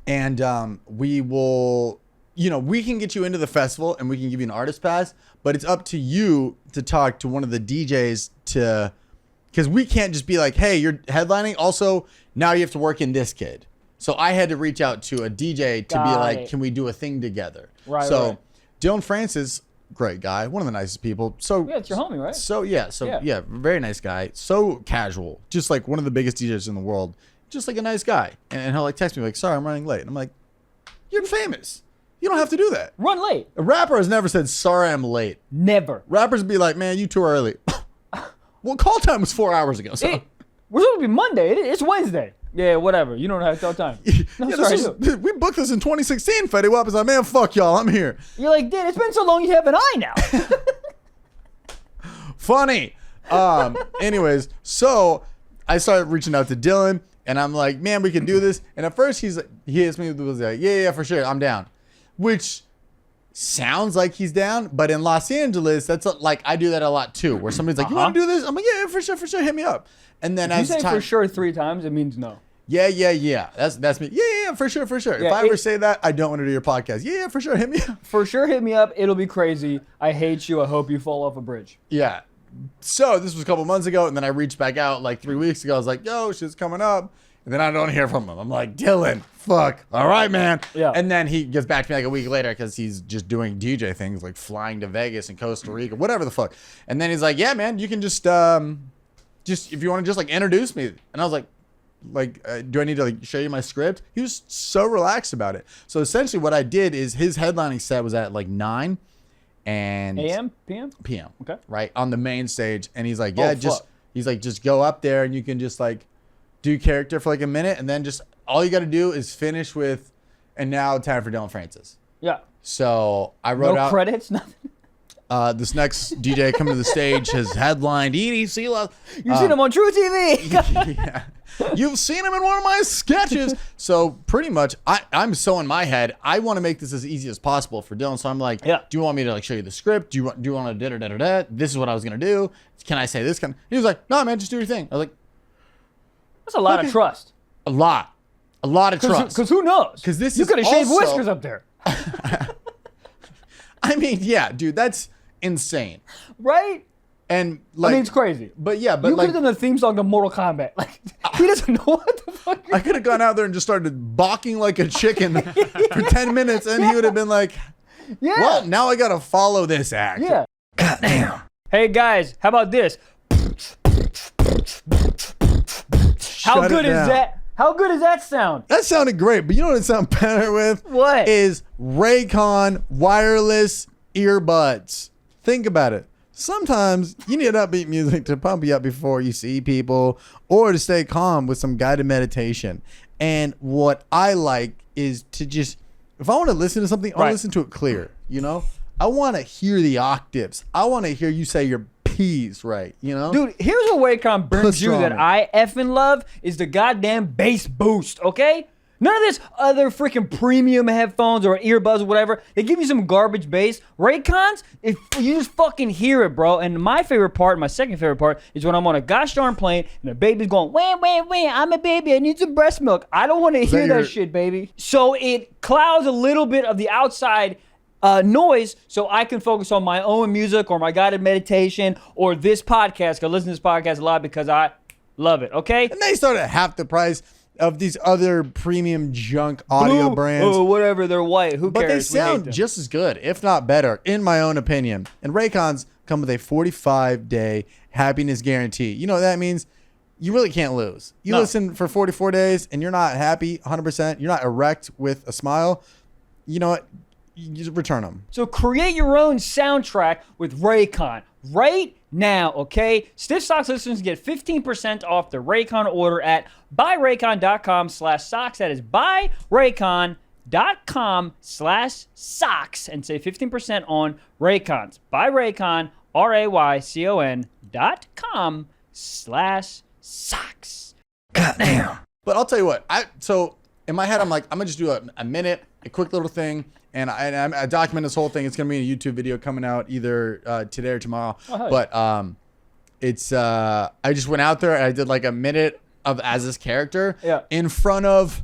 S1: and we will, we can get you into the festival and we can give you an artist pass, but it's up to you to talk to one of the DJs because we can't just be like, hey, you're headlining. Also, now you have to work in this kid. So I had to reach out to a DJ to be
S2: Got
S1: like,
S2: it.
S1: can we do a thing together?
S2: Right,
S1: So
S2: right.
S1: Dylan Francis great guy, one of the nicest people. So
S2: Yeah, it's your homie, right?
S1: So yeah, very nice guy. So casual, just like one of the biggest DJs in the world. Just like a nice guy, and he'll like text me like, "Sorry, I'm running late." And I'm like, "You're famous. You don't have to do that."
S2: Run late.
S1: A rapper has never said, "Sorry, I'm late."
S2: Never.
S1: Rappers be like, "Man, you too early." Well, call time was 4 hours ago. So.
S2: We're supposed to be Monday. It's Wednesday. Yeah, whatever. You don't have to tell time. No,
S1: Yeah,
S2: sorry,
S1: we booked this in 2016. Fetty Wap is like, "Man, fuck y'all, I'm here."
S2: You're like, dude, it's been so long you have an eye now.
S1: Funny. Anyways, so I started reaching out to Dylan, and I'm like, "Man, we can do this." And at first, he hits me with like, "Yeah, for sure, I'm down," which sounds like he's down, but in Los Angeles, that's like I do that a lot too, where somebody's like, "You want to do this?" I'm like, "Yeah, for sure, hit me up." And then
S2: If you
S1: as
S2: say
S1: time,
S2: for sure 3 times, it means no.
S1: yeah, that's me. Yeah, for sure. If
S2: Yeah,
S1: I ever say that, I don't want to do your podcast. Yeah, for sure, hit me up.
S2: For sure, hit me up. It'll be crazy. I hate you. I hope you fall off a bridge.
S1: Yeah. So this was a couple months ago, and then I reached back out like 3 weeks ago. I was like, "Yo, shit's coming up," and then I don't hear from him. I'm like, "Dylan, fuck, all right, man."
S2: Yeah.
S1: And then he gets back to me like a week later because he's just doing DJ things like flying to Vegas and Costa Rica, whatever the fuck. And then he's like, "Yeah, man, you can just if you want to just like introduce me." And I was like, do I need to like show you my script? He was so relaxed about it. So essentially, what I did is his headlining set was at like 9 and
S2: AM? PM?
S1: p.m.
S2: Okay.
S1: Right on the main stage, and he's like, "Yeah,
S2: fuck.
S1: just go up there and you can just like do character for like a minute, and then just all you got to do is finish with, and now time for Dylan Francis."
S2: Yeah.
S1: So I wrote
S2: No
S1: out
S2: credits, nothing.
S1: this next DJ coming to the stage has headlined EDC.
S2: You've seen him on True TV.
S1: Yeah. You've seen him in one of my sketches. So pretty much, I'm so in my head, I want to make this as easy as possible for Dylan. So I'm like,
S2: Yeah.
S1: "Do you want me to like show you the script? Do you want to da-da-da-da-da? This is what I was gonna do. Can I say this?" He was like, "No, man, just do your thing." I was like,
S2: That's a lot of trust.
S1: a lot of trust.
S2: Because who knows?
S1: 'Cause this
S2: you
S1: is
S2: could have shaved
S1: also-
S2: whiskers up there.
S1: I mean, yeah, dude, that's insane.
S2: Right?
S1: And like,
S2: I mean, it's crazy.
S1: but yeah, but
S2: You could
S1: like,
S2: have done the theme song to Mortal Kombat. Like, he doesn't know what the fuck
S1: I could have gone out there and just started balking like a chicken for 10 minutes, and he would have been like,
S2: Yeah.
S1: "Well, now I gotta follow this act."
S2: Yeah.
S1: Goddamn.
S2: Hey, guys, how about this? How
S1: Shut
S2: good
S1: it
S2: is
S1: down.
S2: that? How good does that sound?
S1: That sounded great, but you know what it sounds better with?
S2: What?
S1: Is Raycon wireless earbuds. Think about it. Sometimes you need upbeat music to pump you up before you see people, or to stay calm with some guided meditation. And what I like is to just, if I want to listen to something, I want
S2: Right.
S1: to listen to it clear, you know? I want to hear the octaves. I want to hear you say your P's right, you know?
S2: Dude, here's what Raycon brings you that
S1: Pastrami.
S2: I effing love is the goddamn bass boost, okay? None of this other freaking premium headphones or earbuds or whatever. They give you some garbage bass. Raycons, if you just fucking hear it, bro. And my favorite part, my second favorite part, is when I'm on a gosh darn plane and the baby's going, wait, I'm a baby, I need some breast milk. I don't want to hear that shit, baby. So it clouds a little bit of the outside noise so I can focus on my own music or my guided meditation or this podcast. I listen to this podcast a lot because I love it, okay?
S1: And they start at half the price of these other premium junk audio
S2: Blue,
S1: brands.
S2: Oh, whatever, they're white. Who
S1: But
S2: cares?
S1: they
S2: We hate
S1: sound
S2: them.
S1: just as good, if not better, in my own opinion. And Raycons come with a 45-day happiness guarantee. You know what that means? You really can't lose. You
S2: No.
S1: listen for 44 days and you're not happy 100%. You're not erect with a smile. You know what? You just return them.
S2: So create your own soundtrack with Raycon right now, okay? Stiff Socks listeners get 15% off their Raycon order at buyraycon.com/socks. That is buyraycon.com/socks and save 15% on Raycons. Buy Raycon, RAYCON.com/socks.
S1: Goddamn. But I'll tell you what. So in my head, I'm like, I'm gonna just do a minute, a quick little thing, and I document this whole thing. It's gonna be a YouTube video coming out either today or tomorrow.
S2: Oh,
S1: but it's I just went out there and I did like a minute of as this character in front of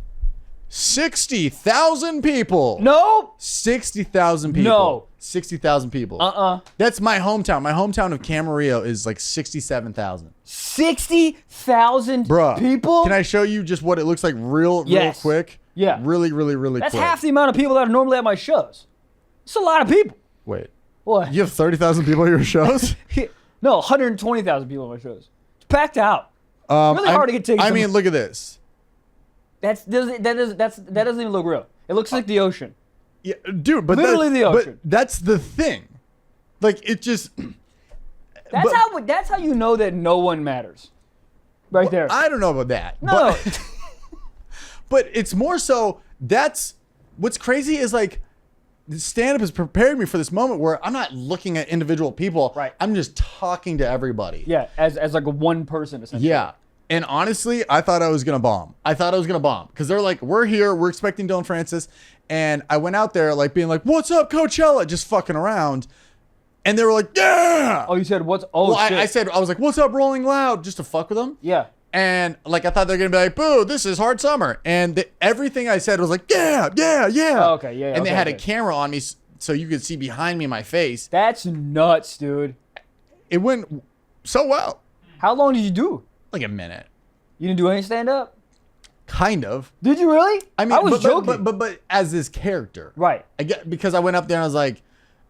S1: 60,000 people.
S2: Nope.
S1: 60,000 people.
S2: No.
S1: 60,000 people. That's my hometown. My hometown of Camarillo is like 67,000.
S2: 60,000
S1: Bruh,
S2: people?
S1: Can I show you just what it looks like real
S2: Yes.
S1: quick?
S2: Yeah.
S1: Really
S2: That's
S1: quick.
S2: half the amount of people that are normally at my shows. It's a lot of people.
S1: Wait.
S2: What?
S1: You have 30,000 people at your shows?
S2: No, 120,000 people at my shows. It's packed out. Really hard to get tickets.
S1: I mean, look at this.
S2: That doesn't even look real. It looks like the ocean.
S1: Yeah, dude, but
S2: Literally the ocean.
S1: But that's the thing. Like, it just...
S2: That's how you know that no one matters. Right there.
S1: I don't know about that.
S2: No.
S1: But it's more so, that's... What's crazy is, like, stand-up has prepared me for this moment where I'm not looking at individual people.
S2: Right.
S1: I'm just talking to everybody.
S2: Yeah, as like a one person, essentially.
S1: Yeah. And honestly, I thought I was going to bomb. Because they're like, we're here. We're expecting Dylan Francis. And I went out there, like, being like, what's up, Coachella? Just fucking around. And they were like, yeah.
S2: Oh, you said, what's... Oh,
S1: well,
S2: shit.
S1: I was like, what's up, Rolling Loud? Just to fuck with them.
S2: Yeah.
S1: And, like, I thought they were going to be like, boo, this is Hard Summer. And everything I said was like, yeah.
S2: Oh, okay, yeah.
S1: And they had a camera on me so you could see behind me my face.
S2: That's nuts, dude.
S1: It went so well.
S2: How long did you do?
S1: Like a minute.
S2: You didn't do any stand-up?
S1: Kind of.
S2: Did you really?
S1: I mean,
S2: I was joking.
S1: But as this character.
S2: Right.
S1: Because I went up there and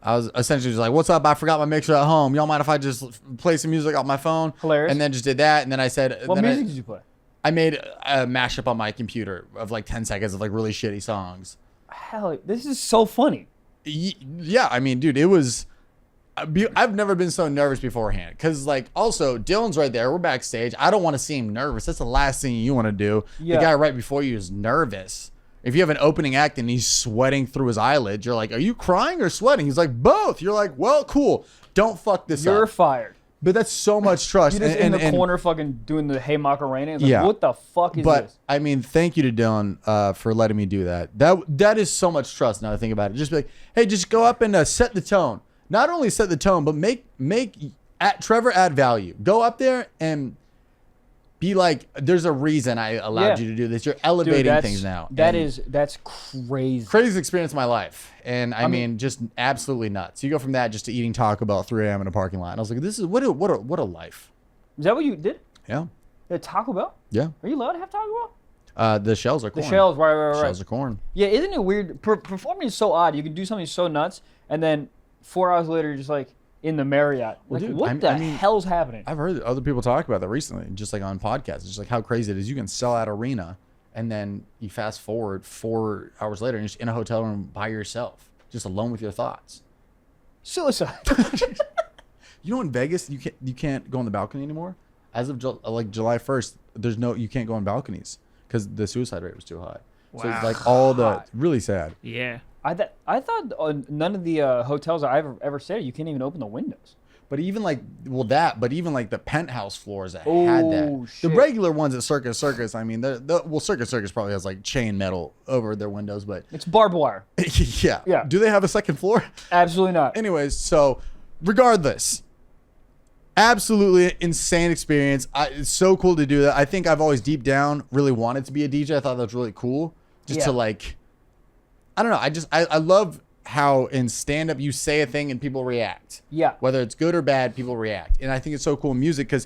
S1: I was essentially just like, what's up? I forgot my mixer at home. Y'all mind if I just play some music off my phone?
S2: Hilarious.
S1: And then just did that. And then I said...
S2: What music did you play?
S1: I made a mashup on my computer of like 10 seconds of like really shitty songs.
S2: Hell, this is so funny.
S1: Yeah, I mean, dude, it was... I've never been so nervous beforehand. Because, like, also, Dylan's right there. We're backstage. I don't want to see him nervous. That's the last thing you want to do.
S2: Yeah.
S1: The guy right before you is nervous. If you have an opening act and he's sweating through his eyelids, you're like, are you crying or sweating? He's like, both. You're like, well, cool. Don't fuck this up.
S2: You're fired.
S1: But that's so much trust.
S2: You're just in the corner fucking doing the Hey Macarena. It's like,
S1: Yeah.
S2: what the fuck is this?
S1: I mean, thank you to Dylan for letting me do that. That is so much trust now that I think about it. Just be like, hey, just go up and set the tone. Not only set the tone, but make Trevor add value. Go up there and be like, there's a reason I allowed you to do this. You're elevating things now.
S2: That's crazy.
S1: Craziest experience of my life. And I mean, just absolutely nuts. You go from that just to eating Taco Bell at 3 a.m. in a parking lot. And I was like, this is what a life.
S2: Is that what you did?
S1: Yeah.
S2: Taco Bell?
S1: Yeah.
S2: Are you allowed to have Taco Bell?
S1: The shells are corn.
S2: The shells, right.
S1: Shells are corn.
S2: Yeah, isn't it weird? Performing is so odd. You can do something so nuts, and then 4 hours later, you're just like in the Marriott.
S1: Well,
S2: like,
S1: dude,
S2: what the hell's happening?
S1: I've heard other people talk about that recently, just like on podcasts. Just like how crazy it is. You can sell out arena, and then you fast forward 4 hours later, and you're just in a hotel room by yourself, just alone with your thoughts.
S2: Suicide.
S1: You know, in Vegas, you can't go on the balcony anymore. As of July 1st, you can't go on balconies because the suicide rate was too high.
S3: Wow.
S1: So it's like really sad.
S3: Yeah.
S2: I thought none of the hotels I've ever stayed, you can't even open the windows.
S1: But even the penthouse floors that had that.
S2: Shit.
S1: The regular ones at Circus, I mean, Circus probably has like chain metal over their windows, but
S2: It's barbed wire.
S1: yeah. Do they have a second floor?
S2: Absolutely not.
S1: Anyways, so regardless, absolutely insane experience. It's so cool to do that. I think I've always deep down really wanted to be a DJ. I thought that was really cool. Just to like, I don't know. I love how in stand-up you say a thing and people react.
S2: Yeah.
S1: Whether it's good or bad, people react. And I think it's so cool in music because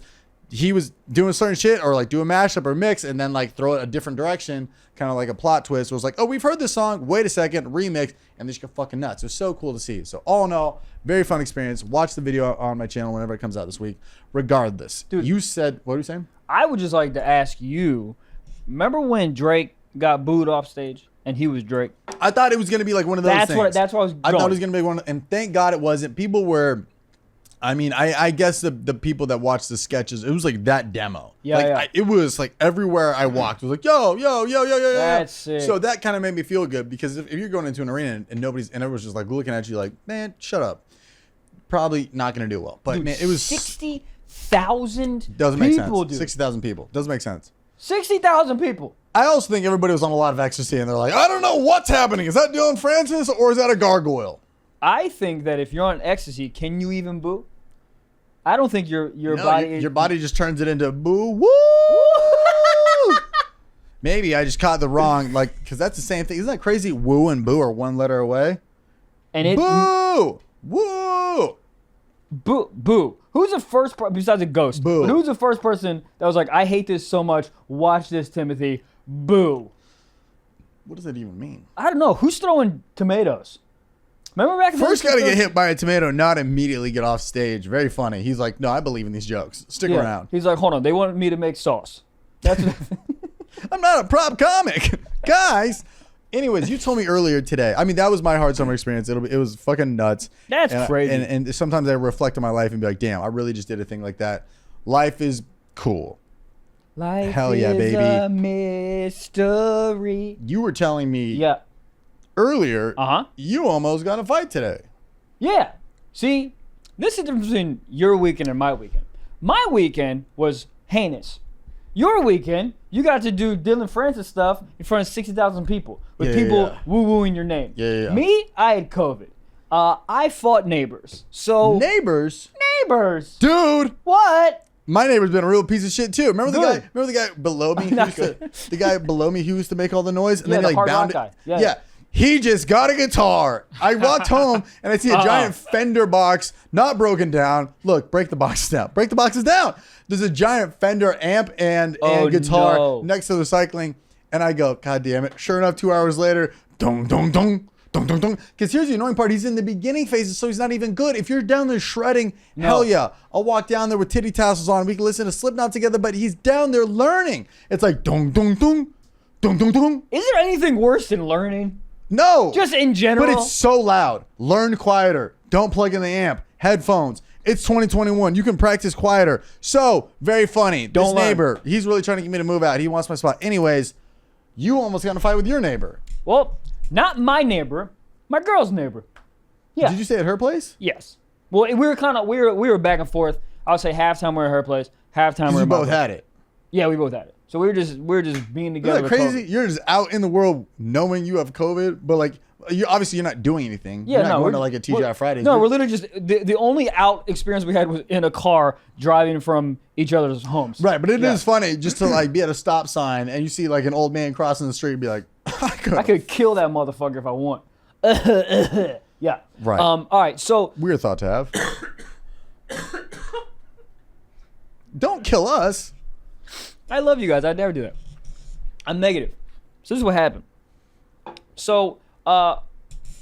S1: he was doing certain shit or like do a mashup or mix and then like throw it a different direction, kind of like a plot twist. It was like, oh, we've heard this song. Wait a second, remix. And they just go fucking nuts. It was so cool to see. So all in all, very fun experience. Watch the video on my channel whenever it comes out this week. Regardless. Dude, you said, what were you saying?
S2: I would just like to ask you, remember when Drake got booed off stage and he was Drake?
S1: I thought it was going to be like one of those things.
S2: That's what I was going.
S1: I thought it was going to be one, and thank God it wasn't. People were, I mean, I guess the people that watched the sketches, it was like that demo.
S2: Yeah,
S1: like, it was like everywhere I walked, it was like, yo.
S2: That's sick.
S1: So that kind of made me feel good because if you're going into an arena and everyone's just like looking at you like, man, shut up. Probably not going to do well. But
S2: Dude,
S1: man, it was
S2: 60,000
S1: doesn't make sense.
S2: dude.
S1: 60,000 people. Doesn't make sense.
S2: 60,000 people.
S1: I also think everybody was on a lot of ecstasy and they're like, I don't know what's happening. Is that Dylan Francis or is that a gargoyle?
S2: I think that if you're on ecstasy, can you even boo? I don't think your body...
S1: Your body just turns it into boo woo. Maybe I just caught the wrong, like, because that's the same thing. Isn't that crazy? Woo and boo are one letter away.
S2: And it...
S1: Boo! Woo!
S2: Boo. Who's the first person, besides a ghost,
S1: Boo.
S2: but who's the first person that was like, I hate this so much, watch this, Timothy, boo?
S1: What does that even mean?
S2: I don't know. Who's throwing tomatoes? Remember back in
S1: First
S2: the
S1: got to get hit by a tomato, not immediately get off stage. Very funny. He's like, no, I believe in these jokes. Stick around.
S2: He's like, hold on, they wanted me to make sauce. That's what
S1: I'm not a prop comic, guys. Anyways, you told me earlier today. I mean, that was my hard summer experience. It was fucking nuts.
S2: That's crazy.
S1: And sometimes I reflect on my life and be like, damn, I really just did a thing like that. Life is cool.
S2: Life
S1: Hell yeah,
S2: is
S1: baby.
S2: a mystery.
S1: You were telling me
S2: Yeah.
S1: earlier,
S2: Uh-huh.
S1: you almost got in a fight today.
S2: Yeah. See, this is the difference between your weekend and my weekend. My weekend was heinous. Your weekend, you got to do Dylan Francis stuff in front of 60,000 people with people woo-wooing your name.
S1: Yeah.
S2: Me, I had COVID. I fought neighbors. So
S1: Neighbors?
S2: Dude. What?
S1: My neighbor's been a real piece of shit too. Remember the
S2: Good.
S1: guy below me?
S2: Not
S1: The guy below me who used to make all the noise, and
S2: Yeah,
S1: then
S2: the
S1: he like
S2: hard rock
S1: bound it.
S2: guy. Yeah.
S1: He just got a guitar. I walked home and I see a giant Fender box, not broken down. Look, break the boxes down. Break the boxes down. There's a giant Fender amp and guitar next to the recycling, and I go, God damn it! Sure enough, 2 hours later, dong dong dong. Because here's the annoying part. He's in the beginning phases, so he's not even good. If you're down there shredding, hell yeah. I'll walk down there with titty tassels on. We can listen to Slipknot together, but he's down there learning. It's like dong, dong, dong, dong, dong, dong.
S2: Is there anything worse than learning?
S1: No.
S2: Just in general?
S1: But it's so loud. Learn quieter. Don't plug in the amp. Headphones. It's 2021. You can practice quieter. So, very funny. This neighbor, he's really trying to get me to move out. He wants my spot. Anyways, you almost got in a fight with your neighbor.
S2: Well, not my neighbor, my girl's neighbor. Yeah.
S1: Did you stay at her place?
S2: Yes. Well, we were back and forth. I would say halftime we're at her place, halftime we're
S1: You
S2: at my
S1: both
S2: place.
S1: had it.
S2: Yeah, we both had it. So we were just being together.
S1: Isn't that
S2: with
S1: crazy?
S2: COVID.
S1: You're just out in the world knowing you have COVID, but like, you're not doing anything.
S2: Yeah,
S1: you're not
S2: no,
S1: going to like a TGI Fridays.
S2: No, we're literally just the only out experience we had was in a car driving from each other's homes.
S1: Right, but it is funny just to like be at a stop sign and you see like an old man crossing the street and be like,
S2: I could kill that motherfucker if I want. Yeah.
S1: Right.
S2: All right. So
S1: weird thought to have. Don't kill us.
S2: I love you guys. I'd never do that. I'm negative. So this is what happened. So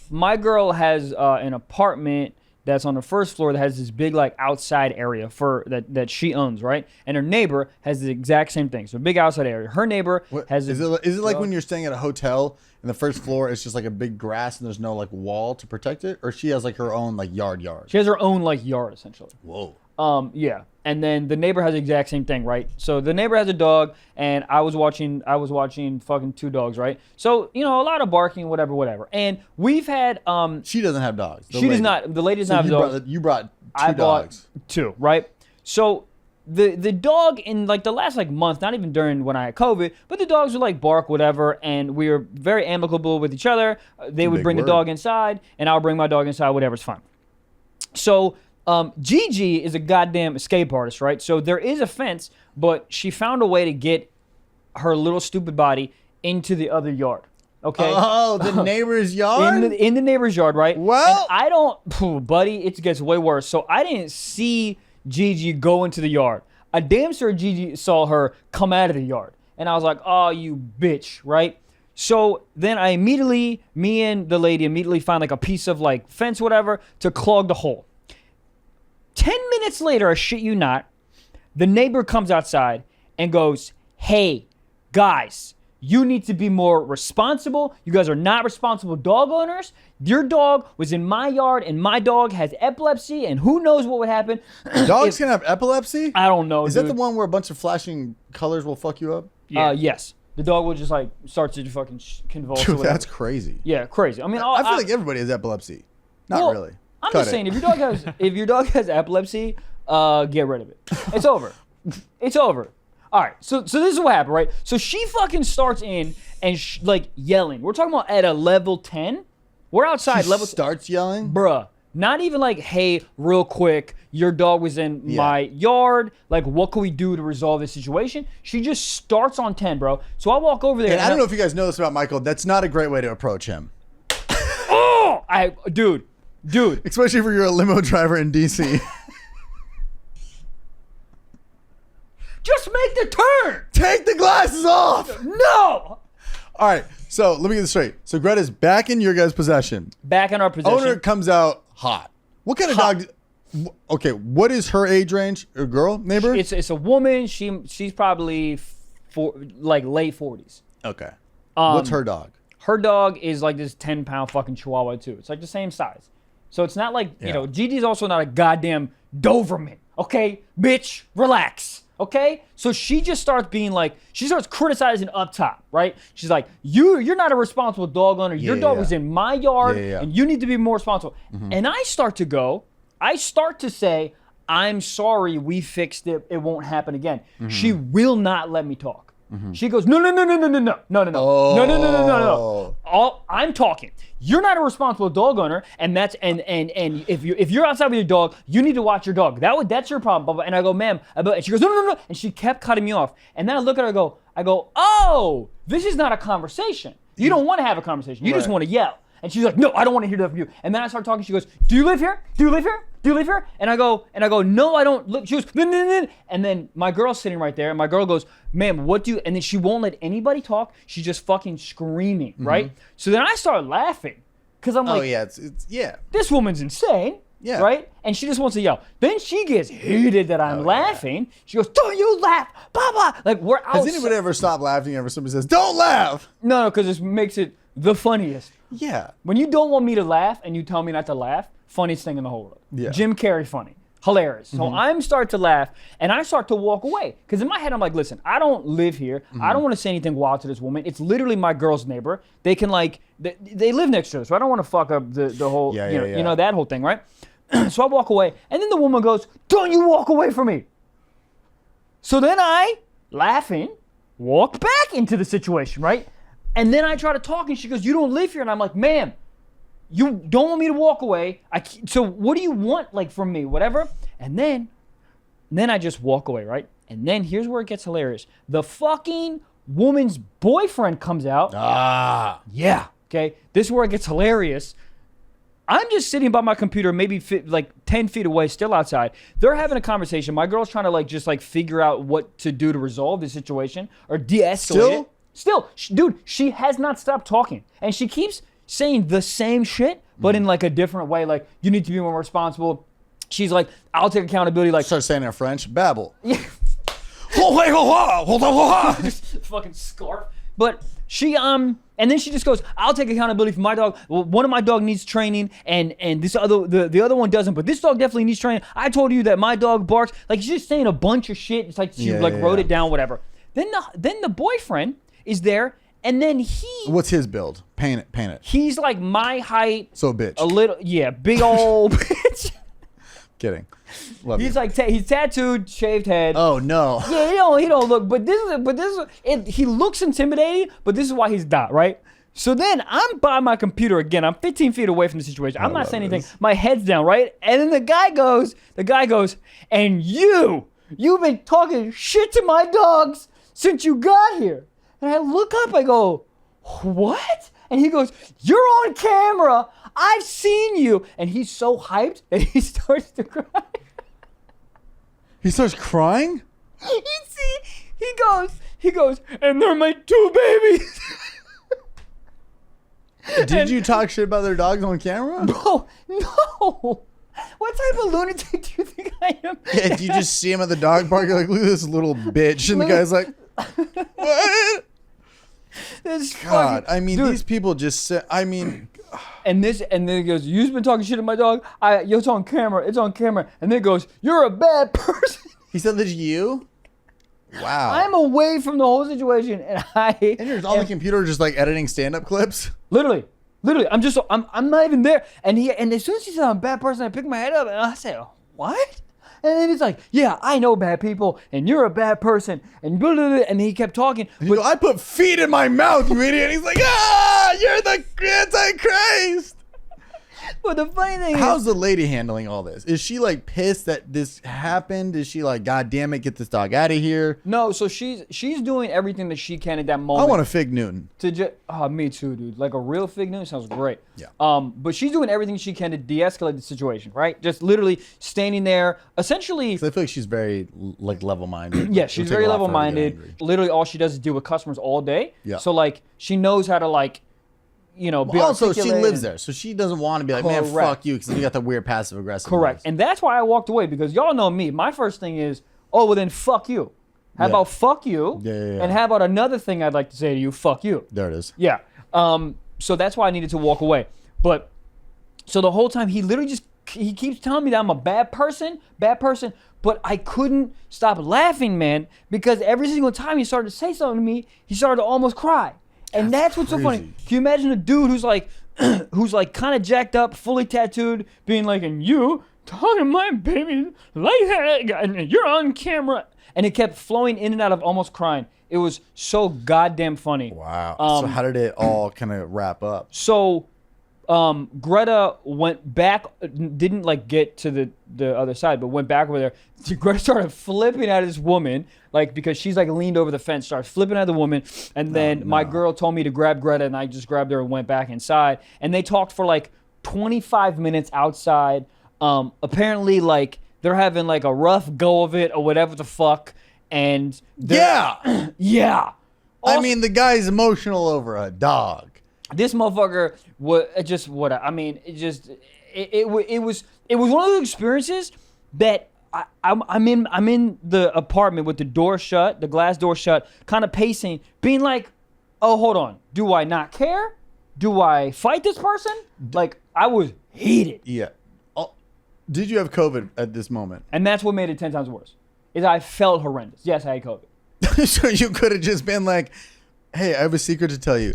S2: my girl has an apartment that's on the first floor that has this big like outside area for that she owns, right? And her neighbor has the exact same thing. So a big outside area. Her neighbor has
S1: is it like when you're staying at a hotel and the first floor is just like a big grass and there's no like wall to protect it, or she has like her own like yard?
S2: She has her own like yard essentially.
S1: Whoa.
S2: Yeah. And then the neighbor has the exact same thing, right? So the neighbor has a dog, and I was watching fucking two dogs, right? So, a lot of barking, whatever. And we've had
S1: She doesn't have dogs.
S2: She does not. The lady does not have dogs.
S1: You brought
S2: I
S1: dogs.
S2: bought two, right? So the dog in like the last like month, not even during when I had COVID, but the dogs would like bark, whatever, and we were very amicable with each other. They would bring the dog inside, and I would bring my dog inside, whatever's fine. So Gigi is a goddamn escape artist, right? So there is a fence, but she found a way to get her little stupid body into the other yard. Okay.
S1: Oh, the neighbor's yard?
S2: In the neighbor's yard, right?
S1: Well,
S2: and I don't, buddy, it gets way worse. So I didn't see Gigi go into the yard. A damn sure Gigi saw her come out of the yard. And I was like, oh, you bitch, right? So then me and the lady immediately find like a piece of like fence, whatever, to clog the hole. 10 minutes later, I shit you not, the neighbor comes outside and goes, hey, guys, you need to be more responsible. You guys are not responsible dog owners. Your dog was in my yard, and my dog has epilepsy, and who knows what would happen.
S1: Dogs can have epilepsy?
S2: I don't know,
S1: Is that the one where a bunch of flashing colors will fuck you up?
S3: Yeah.
S2: Yes. The dog will just like start to fucking convulse.
S1: Dude, that's crazy.
S2: Yeah, crazy. I mean,
S1: I feel like everybody has epilepsy. Not really.
S2: I'm just saying, if your dog has epilepsy, get rid of it. It's over. It's over. All right. So this is what happened, right? So she fucking starts in and like yelling. We're talking about at a level 10. We're outside.
S1: She starts yelling,
S2: bruh. Not even like, hey, real quick, your dog was in my yard. Like, what can we do to resolve this situation? She just starts on 10, bro. So I walk over there.
S1: And I don't know if you guys know this about Michael. That's not a great way to approach him.
S2: Oh, dude.
S1: Especially if you're a limo driver in DC.
S2: Just make the turn.
S1: Take the glasses off.
S2: No.
S1: All right. So let me get this straight. So Greta's back in your guys' possession.
S2: Back in our possession.
S1: Owner comes out hot. What kind of dog? Okay, what is her age range? A girl neighbor?
S2: It's a woman. She's probably late 40s.
S1: Okay. What's her dog?
S2: Her dog is like this 10-pound fucking Chihuahua too. It's like the same size. So it's not like, you know, Gigi's also not a goddamn Doberman. Okay, bitch, relax. Okay? So she just starts being like, she starts criticizing up top, right? She's like, you're not a responsible dog owner. Your dog was in my yard and you need to be more responsible. And I start to say, I'm sorry, we fixed it. It won't happen again. She will not let me talk. She goes, no. I'm talking. You're not a responsible dog owner, and if you're outside with your dog, you need to watch your dog. That's your problem. And I go, ma'am, and she goes, no, and she kept cutting me off. And then I look at her, I go, oh, this is not a conversation. You don't want to have a conversation. You just want to yell. And she's like, no, I don't want to hear that from you. And then I start talking. She goes, do you live here? Do you live here? Do you live here? And I go, no, I don't live. She goes, no. And then my girl's sitting right there. And my girl goes, ma'am, what do you, and then she won't let anybody talk. She's just fucking screaming, right? So then I start laughing. Because I'm like,
S1: oh, yeah, it's
S2: this woman's insane. Yeah. Right? And she just wants to yell. Then she gets heated that I'm laughing. Yeah. She goes, don't you laugh, Papa. Like, we're outside.
S1: Has anybody ever stopped laughing ever somebody says, don't laugh?
S2: No, because this makes it the funniest.
S1: Yeah.
S2: When you don't want me to laugh and you tell me not to laugh, funniest thing in the whole world. Yeah. Jim Carrey funny. Hilarious. So I'm start to laugh and I start to walk away. Because in my head, I'm like, listen, I don't live here. I don't want to say anything wild to this woman. It's literally my girl's neighbor. They can they live next to us. So I don't want to fuck up the whole, you know, that whole thing, right? So I walk away. And then the woman goes, don't you walk away from me. So then I, laughing, walk back into the situation, right? And then I try to talk and she goes, you don't live here. And I'm like, ma'am, you don't want me to walk away. So what do you want, like, from me? Whatever. And then I just walk away, right? And then here's where it gets hilarious. The fucking woman's boyfriend comes out. Yeah. Okay. This is where it gets hilarious. I'm just sitting by my computer, maybe 10 feet away, still outside. They're having a conversation. My girl's trying to just figure out what to do to resolve the situation or de-escalate it. Still, dude, she has not stopped talking. And she keeps saying the same shit, but in a different way. Like, you need to be more responsible. She's like, I'll take accountability.
S1: Start saying it in French. Babble.
S2: Yeah. Fucking scarf. But she, and then she just goes, I'll take accountability for my dog. Well, one of my dog needs training, and this the other one doesn't. But this dog definitely needs training. I told you that my dog barks. Like, she's just saying a bunch of shit. It's like she wrote it down, whatever. Then the boyfriend is there, and then
S1: what's his build? Paint it.
S2: He's like my height.
S1: So a bitch.
S2: A little, big old bitch.
S1: Kidding. Love
S2: he's
S1: you.
S2: like he's tattooed, shaved head.
S1: Oh no.
S2: Yeah, he don't look. But he looks intimidating. But this is why he's not, right. So then I'm by my computer again. I'm 15 feet away from the situation. I'm not saying anything. My head's down, right. And then the guy goes, and you've been talking shit to my dogs since you got here. And I look up, I go, what? And he goes, you're on camera. I've seen you. And he's so hyped that he starts to cry.
S1: He starts crying?
S2: He goes, and they're my two babies.
S1: Did you talk shit about their dogs on camera?
S2: Bro, no. What type of lunatic do you think I am?
S1: Yeah, do you just see him at the dog park? You're like, look at this little bitch. And the guy's like, what? God, I mean, dude. These people just say, I mean.
S2: And then he goes, you've been talking shit to my dog? It's on camera. And then he goes, you're a bad person.
S1: He said that to you? Wow.
S2: I'm away from the whole situation. And
S1: you're on the computer just editing stand-up clips?
S2: Literally. I'm not even there. And as soon as he said I'm a bad person, I pick my head up and I say, what? And then he's like, yeah, I know bad people, and you're a bad person, and blah, blah, blah. And he kept talking.
S1: But I put feet in my mouth, you idiot. He's like, you're the Antichrist.
S2: But the funny thing
S1: how's the lady handling all this? Is she like pissed that this happened? Is she like, God damn it, get this dog out of here?
S2: No, so she's doing everything that she can at that moment.
S1: I want a Fig Newton.
S2: Me too, dude. Like a real Fig Newton sounds great.
S1: Yeah.
S2: But she's doing everything she can to de-escalate the situation, right? Just literally standing there, essentially.
S1: I feel like she's very like level-minded.
S2: Yeah, she's very level-minded. Literally, all she does is deal with customers all day.
S1: Yeah.
S2: So like, she knows how to like, be
S1: also, she
S2: articulate
S1: lives there, so she doesn't want to be like, man, fuck you, because then you got the weird passive-aggressive.
S2: Correct.
S1: Voice.
S2: And that's why I walked away, because y'all know me. My first thing is, oh, well then fuck you. How about fuck you?
S1: Yeah.
S2: And how about another thing I'd like to say to you, fuck you.
S1: There it is.
S2: Yeah. So that's why I needed to walk away. But so the whole time he literally he keeps telling me that I'm a bad person, but I couldn't stop laughing, man, because every single time he started to say something to me, he started to almost cry. And that's what's so funny. Can you imagine a dude who's like kind of jacked up, fully tattooed, being like, and you talking to my baby like that, and you're on camera. And it kept flowing in and out of almost crying. It was so goddamn funny.
S1: Wow. So how did it all kind of wrap up?
S2: So Greta went back, didn't like get to the other side, but went back over there. Greta started flipping at this woman, like, because she's like leaned over the fence, started flipping at the woman. And then my girl told me to grab Greta, and I just grabbed her and went back inside. And they talked for like 25 minutes outside. Apparently, like, they're having like a rough go of it or whatever the fuck. And
S1: yeah.
S2: Yeah.
S1: Also, I mean, the guy's emotional over a dog.
S2: This motherfucker was just what I mean. It was one of those experiences that I'm in the apartment with the door shut, the glass door shut, kind of pacing, being like, oh, hold on, do I not care? Do I fight this person? Like, I was heated.
S1: Yeah. Oh, did you have COVID at this moment?
S2: And that's what made it 10 times worse. Is I felt horrendous. Yes, I had COVID.
S1: So you could have just been like, hey, I have a secret to tell you.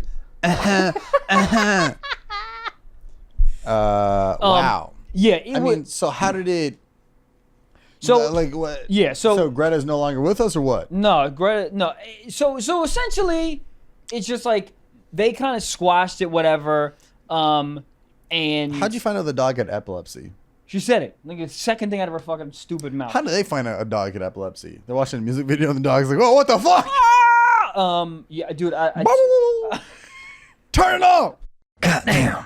S1: Wow.
S2: Yeah.
S1: I mean, so how did it?
S2: So
S1: like what?
S2: Yeah.
S1: So Greta's no longer with us, or what?
S2: No, Greta. No. So essentially, it's just like they kind of squashed it, whatever. And
S1: how'd you find out the dog had epilepsy?
S2: She said it. Like the second thing out of her fucking stupid mouth.
S1: How did they find out a dog had epilepsy? They're watching a music video and the dog's like, "Oh, what the fuck?"
S2: Yeah, dude.
S1: Turn it off.
S2: Goddamn.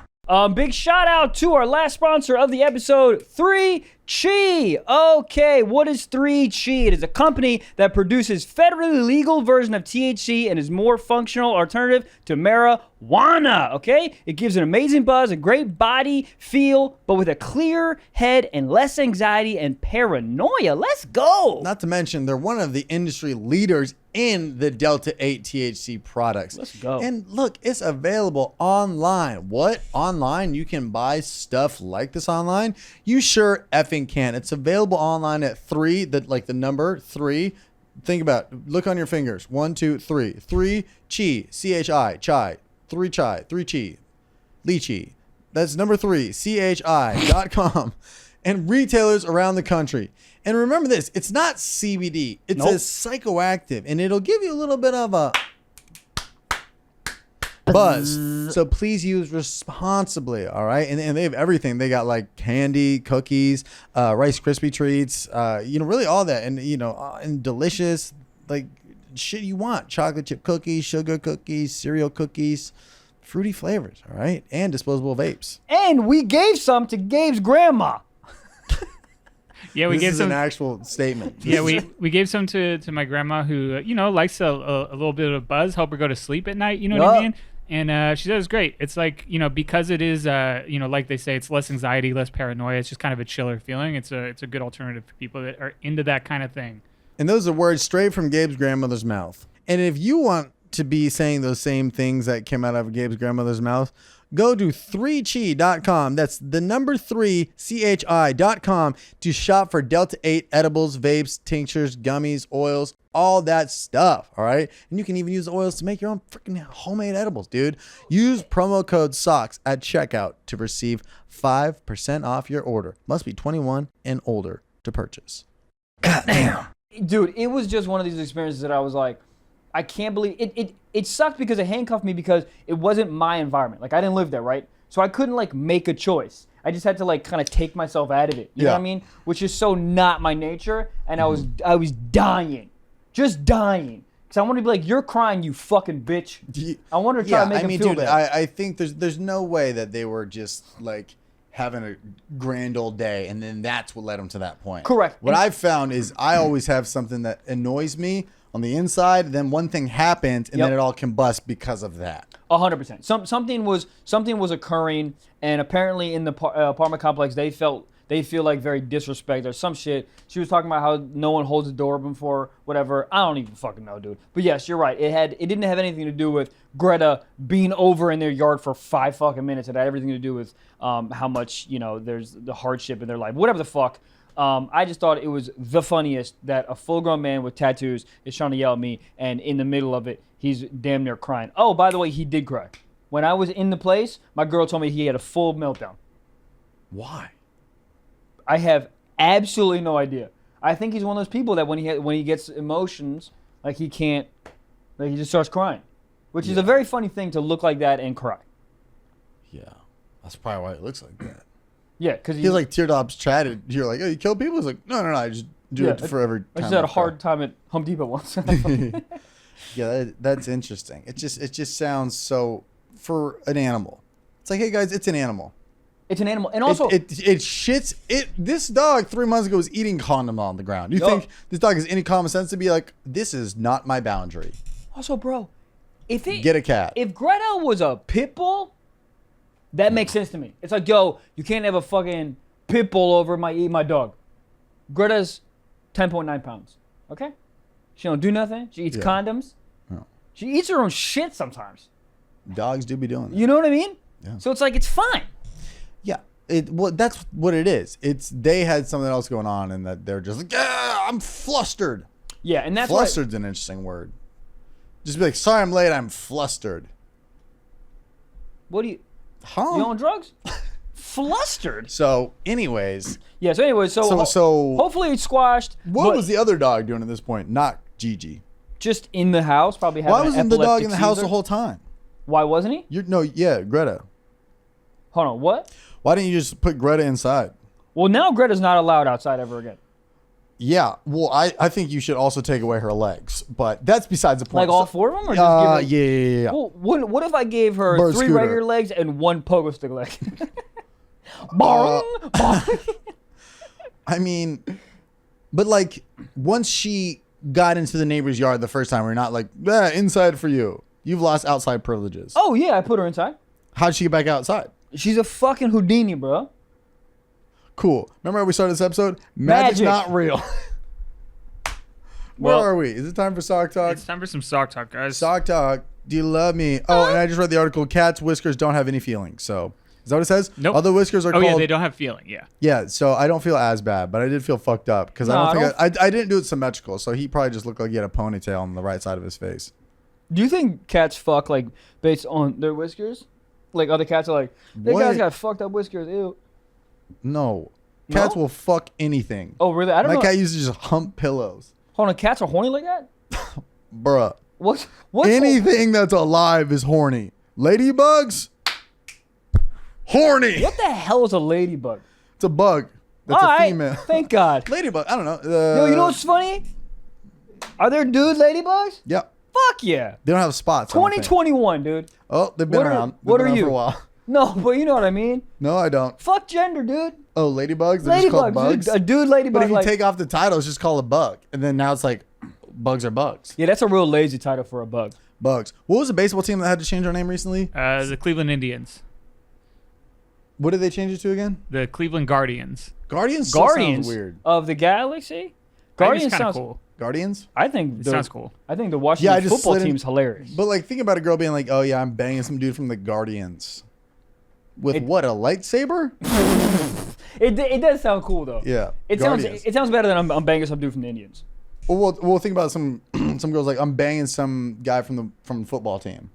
S2: Big shout out to our last sponsor of the episode, 3Chi. Okay, what is 3Chi? It is a company that produces federally legal version of THC and is more functional alternative to marijuana. Okay, it gives an amazing buzz, a great body feel, but with a clear head and less anxiety and paranoia. Let's go.
S1: Not to mention, they're one of the industry leaders in the Delta 8 THC products.
S2: Let's go.
S1: And look, it's available online. What? Online? You can buy stuff like this online? You sure effing can. It's available online at 3, the number 3. Think about it. Look on your fingers. 1, 2, 3. 3Chi, C-H-I, chai. 3Chi, 3Chi, lychee. That's number 3, CHI.com. And retailers around the country. And remember this, it's not CBD. It says psychoactive, and it'll give you a little bit of a buzz. So please use responsibly, all right? And they have everything. They got like candy, cookies, Rice Krispie treats, really all that. And, and delicious, like shit you want. Chocolate chip cookies, sugar cookies, cereal cookies, fruity flavors, all right? And disposable vapes.
S2: And we gave some to Gabe's grandma.
S3: Yeah, we
S1: this
S3: gave
S1: is
S3: some.
S1: an actual statement.
S3: Yeah, we gave some to my grandma who likes a little bit of buzz, help her go to sleep at night. You know what I mean? And she said it's great. It's like because it is like they say, it's less anxiety, less paranoia. It's just kind of a chiller feeling. It's a good alternative for people that are into that kind of thing.
S1: And those are words straight from Gabe's grandmother's mouth. And if you want to be saying those same things that came out of Gabe's grandmother's mouth, go to 3chi.com. That's the number 3, CHI.com to shop for Delta 8 edibles, vapes, tinctures, gummies, oils, all that stuff. All right. And you can even use the oils to make your own freaking homemade edibles, dude. Use promo code SOCKS at checkout to receive 5% off your order. Must be 21 and older to purchase.
S2: Goddamn. Dude, it was just one of these experiences that I was like, I can't believe it. It sucked because it handcuffed me because it wasn't my environment. Like, I didn't live there, right? So I couldn't like make a choice. I just had to like kind of take myself out of it. You know what I mean? Which is so not my nature, and I was dying, just dying. Cause I want to be like, you're crying, you fucking bitch. I want to try to make him feel bad.
S1: I think there's no way that they were just like having a grand old day, and then that's what led them to that point.
S2: Correct.
S1: What I've found is I always have something that annoys me on the inside, then one thing happens, and then it all combusts because of that.
S2: 100%. Something was occurring, and apparently in the apartment complex, they feel like very disrespect or some shit. She was talking about how no one holds the door open for whatever. I don't even fucking know, dude. But yes, you're right. It didn't have anything to do with Greta being over in their yard for 5 fucking minutes. It had everything to do with how much, there's the hardship in their life. Whatever the fuck. I just thought it was the funniest that a full-grown man with tattoos is trying to yell at me, and in the middle of it, he's damn near crying. Oh, by the way, he did cry. When I was in the place, my girl told me he had a full meltdown.
S1: Why?
S2: I have absolutely no idea. I think he's one of those people that when he gets emotions, like he can't, like he just starts crying, which is a very funny thing to look like that and cry.
S1: Yeah, that's probably why it looks like that.
S2: Yeah, because
S1: he's like teardrops chatted. You're like, oh, you kill people? He's like, no, I just do it for every time.
S2: I just had a hard time at Home Depot once.
S1: Yeah, that's interesting. It just sounds so for an animal. It's like, hey guys, it's an animal.
S2: It's an animal, and also
S1: it shits. This dog 3 months ago was eating condom on the ground. You think this dog has any common sense to be like, this is not my boundary?
S2: Also, bro,
S1: get a cat.
S2: If Greta was a pit bull, that makes sense to me. It's like, yo, you can't have a fucking pit bull over my dog. Greta's 10.9 pounds. Okay, she don't do nothing. She eats condoms.
S1: Oh.
S2: She eats her own shit sometimes.
S1: Dogs do be doing that.
S2: You know what I mean?
S1: Yeah.
S2: So it's like it's fine.
S1: Yeah. That's what it is. They had something else going on, and that they're just like, yeah, I'm flustered.
S2: Yeah, and that's
S1: flustered's an interesting word. Just be like, sorry, I'm late. I'm flustered.
S2: What do you?
S1: Huh?
S2: You on drugs? Flustered.
S1: So, anyways.
S2: Yeah. So, anyways. So hopefully it's squashed.
S1: What was the other dog doing at this point? Not Gigi.
S2: Just in the house, probably having.
S1: Why wasn't the dog in the house the whole time?
S2: Why wasn't he?
S1: Greta.
S2: Hold on, what?
S1: Why didn't you just put Greta inside?
S2: Well, now Greta's not allowed outside ever again.
S1: Yeah, well, I think you should also take away her legs, but that's besides the point.
S2: Like all 4 of them? Or just give her...
S1: Yeah.
S2: Well, what if I gave her 3 regular legs and 1 pogo stick leg? Bong!
S1: I mean, but like, once she got into the neighbor's yard the first time, we're not like, inside for you. You've lost outside privileges.
S2: Oh, yeah, I put her inside.
S1: How'd she get back outside?
S2: She's a fucking Houdini, bro.
S1: Cool. Remember how we started this episode? Magic's not real. Where are we? Is it time for sock talk?
S3: It's time for some sock talk, guys.
S1: Sock talk. Do you love me? Oh, and I just read the article. Cats' whiskers don't have any feeling. So, is that what it says?
S3: Nope.
S1: Other whiskers are called...
S3: Oh, yeah, they don't have feeling, yeah.
S1: Yeah, so I don't feel as bad, but I did feel fucked up because I didn't do it symmetrical, so he probably just looked like he had a ponytail on the right side of his face.
S2: Do you think cats fuck, like, based on their whiskers? Like, other cats are like, that guy's got fucked up whiskers, ew.
S1: No. Cats will fuck anything.
S2: Oh, really? I don't know.
S1: My cat used to just hump pillows.
S2: Hold on, cats are horny like that?
S1: Bruh.
S2: What's
S1: anything that's alive is horny. Ladybugs? Horny.
S2: What the hell is a ladybug?
S1: It's a bug. That's a female.
S2: Thank God.
S1: Ladybug. I don't know.
S2: Yo, you know what's funny? Are there dude ladybugs?
S1: Yep.
S2: Fuck yeah.
S1: They don't have spots.
S2: 2021, dude.
S1: Oh, they've been around.
S2: What are you?
S1: For a while.
S2: No, but you know what I mean.
S1: No, I don't.
S2: Fuck gender, dude.
S1: Oh, ladybugs? They're just called bugs?
S2: A dude ladybug.
S1: But if you take off the title, it's just called a bug. And then now it's like, bugs are bugs.
S2: Yeah, that's a real lazy title for a bug.
S1: Bugs. What was the baseball team that had to change their name recently?
S3: The Cleveland Indians.
S1: What did they change it to again?
S3: The Cleveland Guardians.
S1: Guardians sounds weird.
S2: Of the Galaxy?
S3: Guardians sounds cool.
S1: Guardians?
S2: I think
S3: it sounds cool.
S2: I think the Washington football team's hilarious.
S1: But like, think about a girl being like, "Oh yeah, I'm banging some dude from the Guardians." With what, a lightsaber?
S2: It does sound cool though.
S1: Yeah.
S2: It sounds better than I'm banging some dude from the Indians.
S1: Well, think about some girls like, I'm banging some guy from the football team.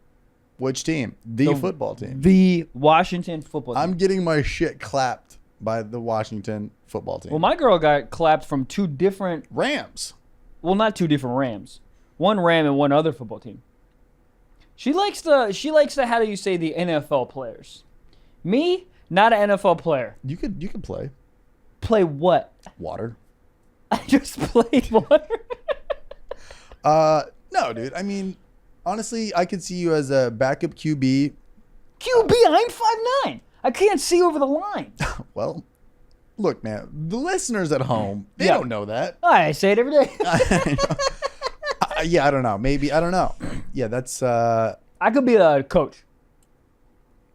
S1: Which team? The football team.
S2: The Washington football team.
S1: I'm getting my shit clapped by the Washington football team.
S2: Well, my girl got clapped from 2 different
S1: Rams.
S2: Well, not 2 different Rams. One Ram and one other football team. She likes the how do you say, the NFL players. Me, Not an NFL player.
S1: You could play
S2: Play what?
S1: water.
S2: I just played water.
S1: No, dude. I mean, honestly, I could see you as a backup QB.
S2: QB, I'm 5'9". I can't see over the line.
S1: Well, look, man. The listeners at home, they
S2: Yeah.
S1: don't know that.
S2: I say it every day.
S1: Yeah, I don't know. Maybe I don't know. Yeah, that's.
S2: I could be a coach.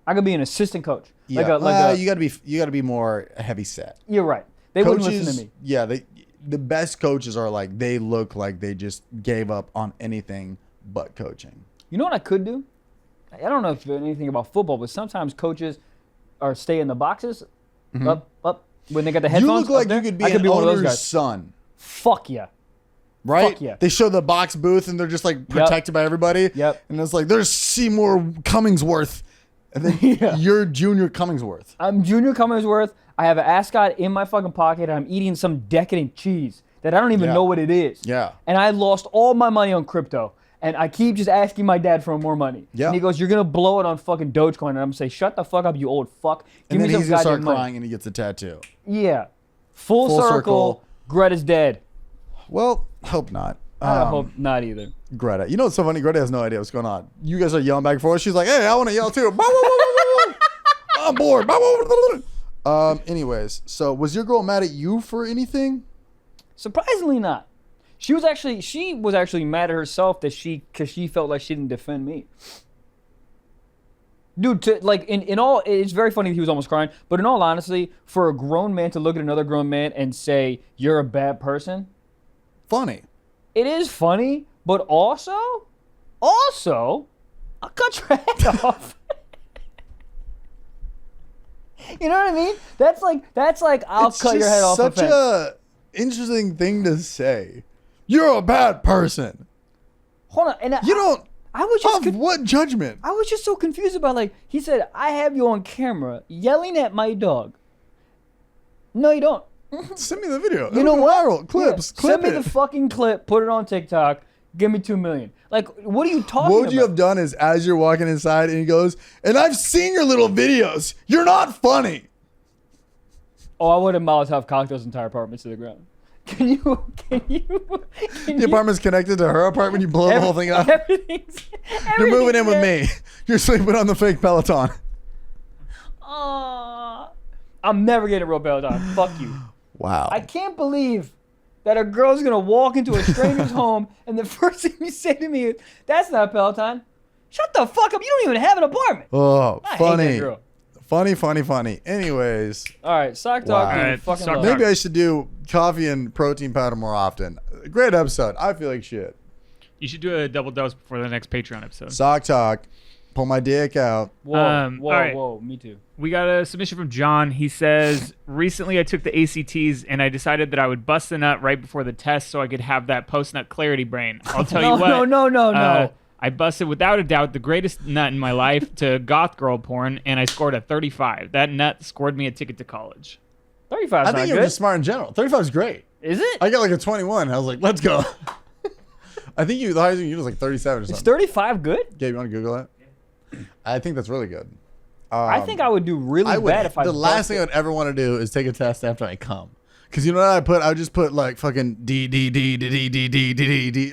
S2: I could be an assistant coach.
S1: Yeah, you gotta be more heavy set.
S2: You're right. They wouldn't listen to me.
S1: Yeah, the best coaches are like they look like they just gave up on anything but coaching.
S2: You know what I could do? I don't know if you know anything about football, but sometimes coaches stay in the boxes up when they got the headphones.
S1: You look like
S2: up
S1: you
S2: there.
S1: could be
S2: I could
S1: an
S2: be one of those
S1: owner's
S2: guys.
S1: son.
S2: Fuck yeah.
S1: Right?
S2: Fuck yeah.
S1: They show the box booth and they're just like protected by everybody.
S2: Yep.
S1: And it's like, there's Seymour Cummingsworth. And then you're Junior Cummingsworth.
S2: I'm Junior Cummingsworth. I have an ascot in my fucking pocket. I'm eating some decadent cheese that I don't even know what it is.
S1: Yeah.
S2: And I lost all my money on crypto. And I keep just asking my dad for more money.
S1: Yeah.
S2: And he goes, you're going to blow it on fucking Dogecoin. And I'm going to say, shut the fuck up, you old fuck. Give
S1: And
S2: me
S1: then
S2: some
S1: he's going to start
S2: goddamn money.
S1: crying and he gets a tattoo.
S2: Yeah. Full
S1: Full
S2: circle.
S1: circle.
S2: Greta's dead.
S1: Well, hope not.
S2: I hope not either.
S1: Greta. You know what's so funny? Greta has no idea what's going on. You guys are yelling back and forth. She's like, hey, I want to yell too. I'm bored. Anyways, so was your girl mad at you for anything?
S2: Surprisingly not. She was actually mad at herself because she felt like she didn't defend me. Dude, in all, it's very funny that he was almost crying, but in all honesty, for a grown man to look at another grown man and say, you're a bad person,
S1: Funny.
S2: it is funny, but also, I'll cut your head off. You know what I mean? That's like I'll cut your head off.
S1: Such a interesting thing to say. You're a bad person.
S2: Hold on, and
S1: You don't.
S2: I was just
S1: Of what judgment?
S2: I was just so confused about, like, he said, I have you on camera yelling at my dog. No, you don't.
S1: Send me the video.
S2: You know what?
S1: Viral clips.
S2: Yeah.
S1: Clip
S2: Send me
S1: it.
S2: the fucking clip. Put it on TikTok. Give me $2 million. Like, what are you talking about?
S1: What would you have done is as you're walking inside and he goes, and I've seen your little videos. You're not funny.
S2: Oh, I would have Molotov cocked those entire apartments to the ground. Can you?
S1: The apartment's connected to her apartment. You blow the whole thing up. You're moving in with me. You're sleeping on the fake Peloton.
S2: I'm never getting a real Peloton. Fuck you.
S1: Wow.
S2: I can't believe that a girl's gonna walk into a stranger's home and the first thing you say to me is, "That's not a Peloton." Shut the fuck up. You don't even have an apartment.
S1: Oh,
S2: I hate
S1: funny.
S2: that girl.
S1: Funny. Anyways,
S2: All right, sock talk.
S1: Wow.
S2: dude,
S3: All right,
S2: fucking
S3: sock
S2: love.
S3: talk.
S1: maybe I should do coffee and protein powder more often. Great episode. I feel like shit.
S3: You should do a double dose before the next Patreon episode.
S1: Sock talk. Pull my dick out.
S2: Whoa,
S3: all right.
S2: whoa, me too.
S3: We got a submission from John. He says, recently I took the ACTs and I decided that I would bust a nut right before the test so I could have that post-nut clarity brain. I'll tell you what.
S2: No.
S3: I busted without a doubt the greatest nut in my life to goth girl porn, and I scored a 35. That nut scored me a ticket to college.
S2: 35
S1: I
S2: is
S1: think
S2: not
S1: you're
S2: good.
S1: just smart in general. 35 is great.
S2: Is it?
S1: I got like a 21. I was like, let's go. I think the highest you was like 37 or
S2: Is
S1: something.
S2: 35 good?
S1: Gabe, you want to Google that? I think that's really good.
S2: I think I would do really bad if I
S1: The last thing I
S2: busted.
S1: would ever want to do is take a test after I come. Because you know what I put? I would just put like fucking D.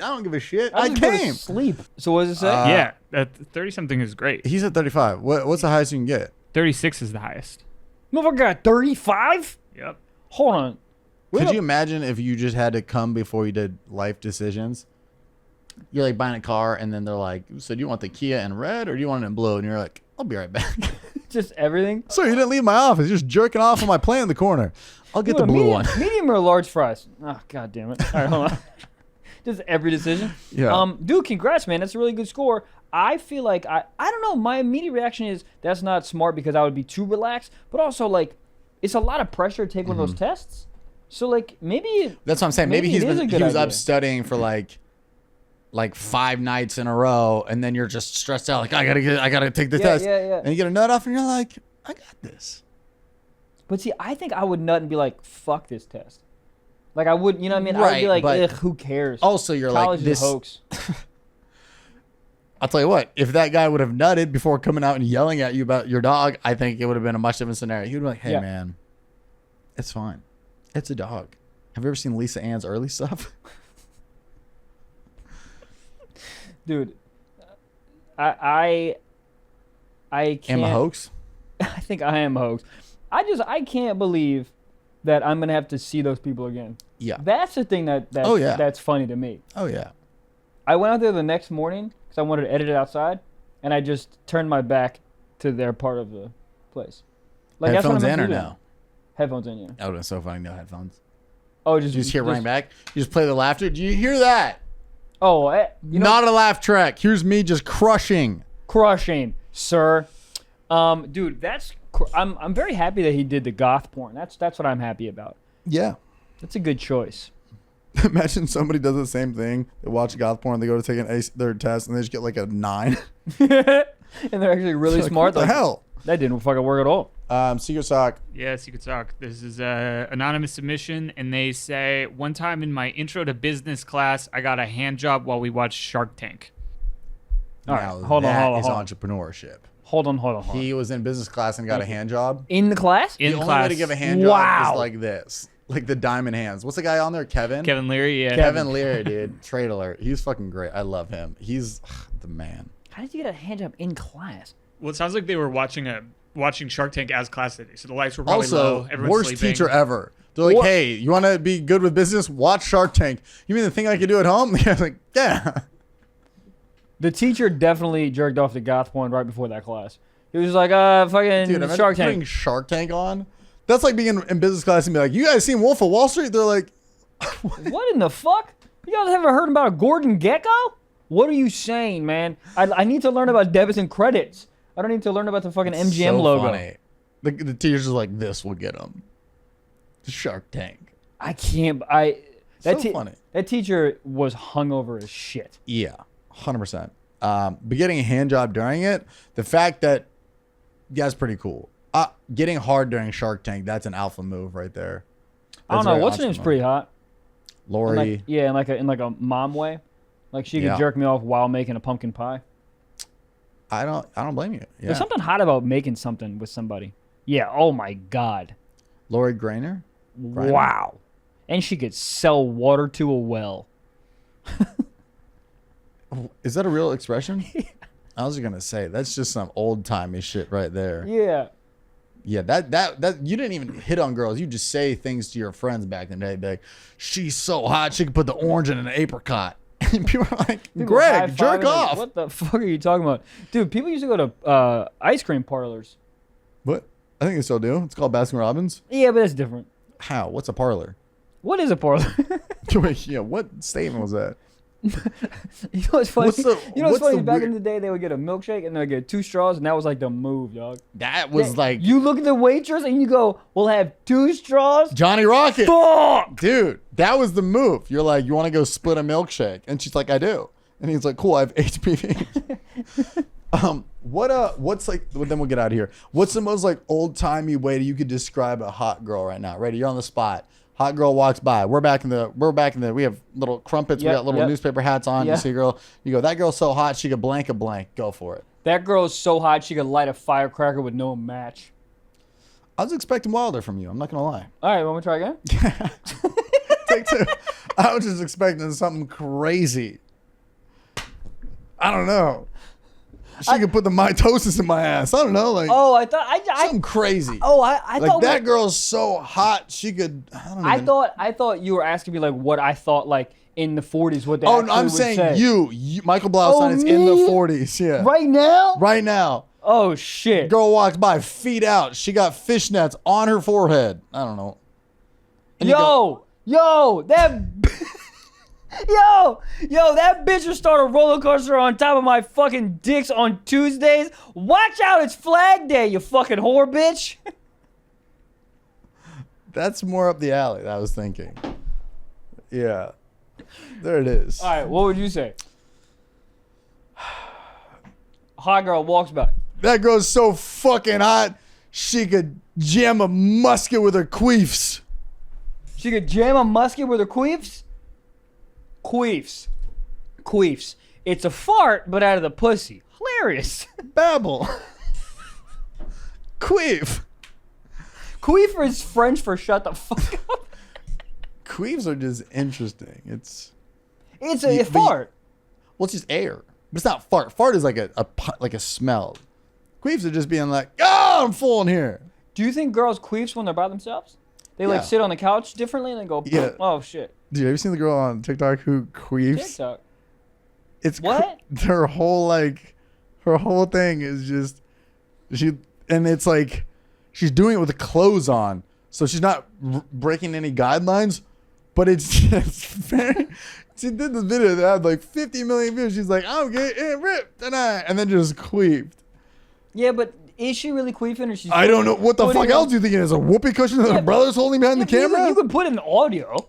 S1: I don't give a shit. I
S2: just go to
S1: came.
S2: sleep. So what does it say?
S3: Yeah, 30-something is great.
S1: He's at 35. What's the highest you can get?
S3: 36 is the highest.
S2: Motherfucker got 35?
S3: Yep.
S2: Hold on.
S1: Could you imagine if you just had to come before you did life decisions? You're like buying a car and then they're like, so do you want the Kia in red or do you want it in blue? And you're like, I'll be right back.
S2: Just everything?
S1: So you didn't leave my office. You're just jerking off on my plant in the corner. I'll get the blue one.
S2: Medium or large fries? Oh, god damn it. All right, hold on. Just every decision.
S1: Yeah.
S2: Dude, congrats, man. That's a really good score. I feel like, I don't know, my immediate reaction is that's not smart because I would be too relaxed, but also, like, it's a lot of pressure to take one of those tests. So, like, maybe...
S1: That's what I'm saying. Maybe
S2: it is a
S1: he
S2: good
S1: was up
S2: idea.
S1: studying for like 5 nights in a row, and then you're just stressed out. Like I gotta take the test.
S2: Yeah.
S1: And you get a nut off, and you're like, I got this.
S2: But see, I think I would nut and be like, fuck this test. Like, I would, you know what I mean? I would be
S1: Right,
S2: like,
S1: but
S2: ugh, who cares?
S1: Also, you're
S2: College
S1: like
S2: is a
S1: this.
S2: hoax.
S1: I'll tell you what, if that guy would have nutted before coming out and yelling at you about your dog, I think it would have been a much different scenario. He would be like, hey, man, it's fine. It's a dog. Have you ever seen Lisa Ann's early stuff?
S2: Dude, I can't.
S1: Am a hoax?
S2: I think I am a hoax. I can't believe that I'm going to have to see those people again.
S1: Yeah.
S2: That's the thing that's funny to me.
S1: Oh, yeah.
S2: I went out there the next morning because I wanted to edit it outside, and I just turned my back to their part of the place. Like,
S1: Headphones
S2: that's what I'm
S1: in or
S2: doing.
S1: no?
S2: Headphones in, yeah.
S1: That would have been so funny, no headphones.
S2: Oh,
S1: Did you just hear running back? You just play the laughter? Do you hear that?
S2: Oh,
S1: Not a laugh track. Here's me just crushing,
S2: sir. Dude, I'm very happy that he did the goth porn. That's what I'm happy about.
S1: Yeah.
S2: That's a good choice.
S1: Imagine somebody does the same thing. They watch goth porn, they go to take their test, and they just get like a 9.
S2: And they're actually really smart.
S1: What the hell?
S2: That didn't fucking work at all.
S1: Secret sock.
S3: Yeah, Secret Sock. This is a anonymous submission, and they say, one time in my intro to business class, I got a hand job while we watched Shark Tank.
S2: All right,
S1: Now
S2: hold on.
S1: that is entrepreneurship.
S2: Hold on.
S1: He was in business class and got a hand job.
S2: In the class?
S3: In
S1: The only
S3: class.
S1: way to give a hand job is like this. Like the diamond hands. What's the guy on there? Kevin
S3: Leary, yeah.
S1: Kevin Leary, dude. Trade alert. He's fucking great. I love him. He's the man.
S2: How did you get a hand job in class?
S3: Well, it sounds like they were watching Shark Tank as class today, so the lights were probably
S1: Also,
S3: low. Everyone's
S1: worst
S3: sleeping.
S1: teacher ever. They're like, hey, you want to be good with business? Watch Shark Tank. You mean the thing I could do at home? I was like, yeah.
S2: The teacher definitely jerked off to goth porn right before that class. He was like, fucking
S1: Dude,
S2: Shark
S1: putting
S2: Tank.
S1: Shark Tank on. That's like being in business class and be like, you guys seen Wolf of Wall Street? They're like,
S2: What in the fuck? You guys ever heard about a Gordon Gecko? What are you saying, man? I need to learn about debits and credits. I don't need to learn about the fucking MGM
S1: so
S2: logo.
S1: funny. The teacher's like, this will get them. Shark Tank.
S2: I can't.
S1: Funny.
S2: That teacher was hungover as shit.
S1: Yeah, 100%. But getting a hand job during it, the fact that, yeah, it's pretty cool. Getting hard during Shark Tank, that's an alpha move right there.
S2: I don't know. What's her name's pretty hot?
S1: Lori.
S2: In like a mom way. Like she could jerk me off while making a pumpkin pie.
S1: I don't blame you. Yeah.
S2: There's something hot about making something with somebody. Yeah. Oh my God.
S1: Lori Grainer?
S2: Wow. And she could sell water to a well.
S1: Is that a real expression? I was gonna say that's just some old timey shit right there.
S2: Yeah.
S1: Yeah, that you didn't even hit on girls. You just say things to your friends back in the day, be like, she's so hot she could put the orange in an apricot. And people are like, Greg, jerk off.
S2: What the fuck are you talking about? Dude, people used to go to ice cream parlors.
S1: What? I think they still do. It's called Baskin Robbins.
S2: Yeah, but that's different.
S1: How? What's a parlor?
S2: What is a parlor?
S1: Yeah, what statement was that?
S2: You know what's funny?
S1: What's
S2: funny? Back
S1: weird-
S2: in the day, they would get a milkshake and they'd get 2 straws, and that was like the move, dog.
S1: That was like
S2: You look at the waitress and you go, "We'll have 2 straws."
S1: Johnny Rocket.
S2: Fuck!
S1: Dude, that was the move. You're like, you want to go split a milkshake? And she's like, I do. And he's like, cool, I have HPV. What's like, well, then we'll get out of here. What's the most like old timey way that you could describe a hot girl right now? Ready? You're on the spot. Hot girl walks by. We're back in the, we have little crumpets. We got little newspaper hats on. You see a girl, you go, that girl's so hot, she could blank a blank. Go for it.
S2: That girl is so hot she could light a firecracker with no match.
S1: I was expecting Wilder from you. I'm not going to lie.
S2: All right, want me to try again?
S1: Take 2. I was just expecting something crazy. I don't know. She could put the mitosis in my ass. I don't know, like
S2: I thought
S1: something crazy.
S2: I
S1: like
S2: thought
S1: that girl's so hot she could. I
S2: thought you were asking me like what I thought like in the 40s. What they
S1: Oh,
S2: actually
S1: no, I'm
S2: would
S1: saying
S2: say.
S1: you Michael Blaustein is in the 40s. Yeah,
S2: Right now?
S1: right now.
S2: Oh shit!
S1: Girl walks by, feet out. She got fishnets on her forehead. I don't know. And you go,
S2: That that bitch will start a roller coaster on top of my fucking dicks on Tuesdays. Watch out, it's Flag Day, you fucking whore bitch.
S1: that's more up the alley. I was thinking. Yeah, there it is.
S2: All right, what would you say? Hot girl walks by.
S1: That girl's so fucking hot, she could jam a musket with her queefs.
S2: She could jam a musket with her queefs? Queefs. It's a fart, but out of the pussy. Hilarious.
S1: Babble. Queef.
S2: Queef is French for shut the fuck up.
S1: Queefs are just interesting. It's
S2: a fart.
S1: Well, it's just air. But it's not fart. Fart is like a smell. Queefs are just being like, oh, I'm full in here.
S2: Do you think girls queefs when they're by themselves? They like sit on the couch differently and then go, oh shit.
S1: Dude, have you seen the girl on TikTok who queefs?
S2: TikTok.
S1: It's
S2: what?
S1: Her whole thing is just and it's like she's doing it with the clothes on, so she's not breaking any guidelines, but it's just very. She did this video that had like 50 million views. She's like, I'm getting ripped tonight, and then just queefed.
S2: Yeah, but is she really queefing or she's?
S1: I don't know what the fuck else do you think it is. A whoopee cushion that her brother's holding behind the camera?
S2: You could put it in audio.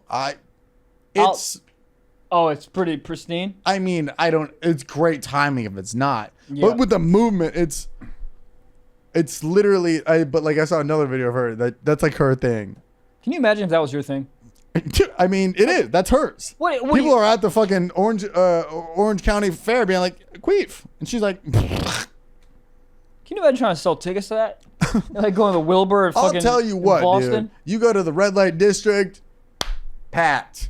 S2: It's pretty pristine.
S1: I mean, it's great timing if it's not. Yeah. But with the movement, it's literally, but like I saw another video of her, that's like her thing.
S2: Can you imagine if that was your thing?
S1: I mean, it is. That's hers. People are at the fucking Orange County Fair being like, queef. And she's like,
S2: can you imagine trying to sell tickets to that? Like going to Wilbur and fucking
S1: I'll tell you what,
S2: Blaustein?
S1: dude. You go to the red light district, Pat,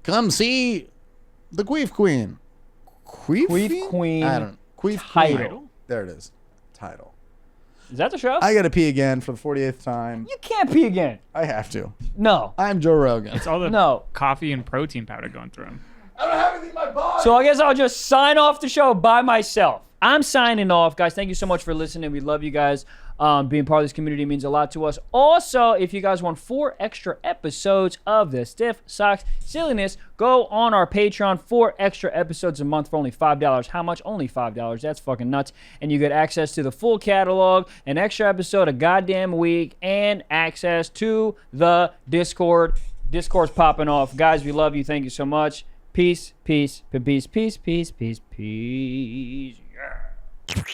S1: come see the Queef Queen.
S2: Queef Queen.
S1: I don't know. Queef
S2: title.
S1: Queen. There it is. Title.
S2: Is that the show?
S1: I got to pee again for the 48th time.
S2: You can't pee again.
S1: I have to.
S2: No.
S1: I'm Joe Rogan.
S3: It's all the coffee and protein powder going through him.
S1: I don't have anything in my body.
S2: So I guess I'll just sign off the show by myself. I'm signing off, guys. Thank you so much for listening. We love you guys. Being part of this community means a lot to us. Also, if you guys want 4 extra episodes of the Stiff Socks Silliness, go on our Patreon. 4 extra episodes a month for only $5. How much? Only $5. That's fucking nuts. And you get access to the full catalog, an extra episode a goddamn week, and access to the Discord. Discord's popping off. Guys, we love you. Thank you so much. Peace, peace, peace, peace, peace, peace, peace. Yeah.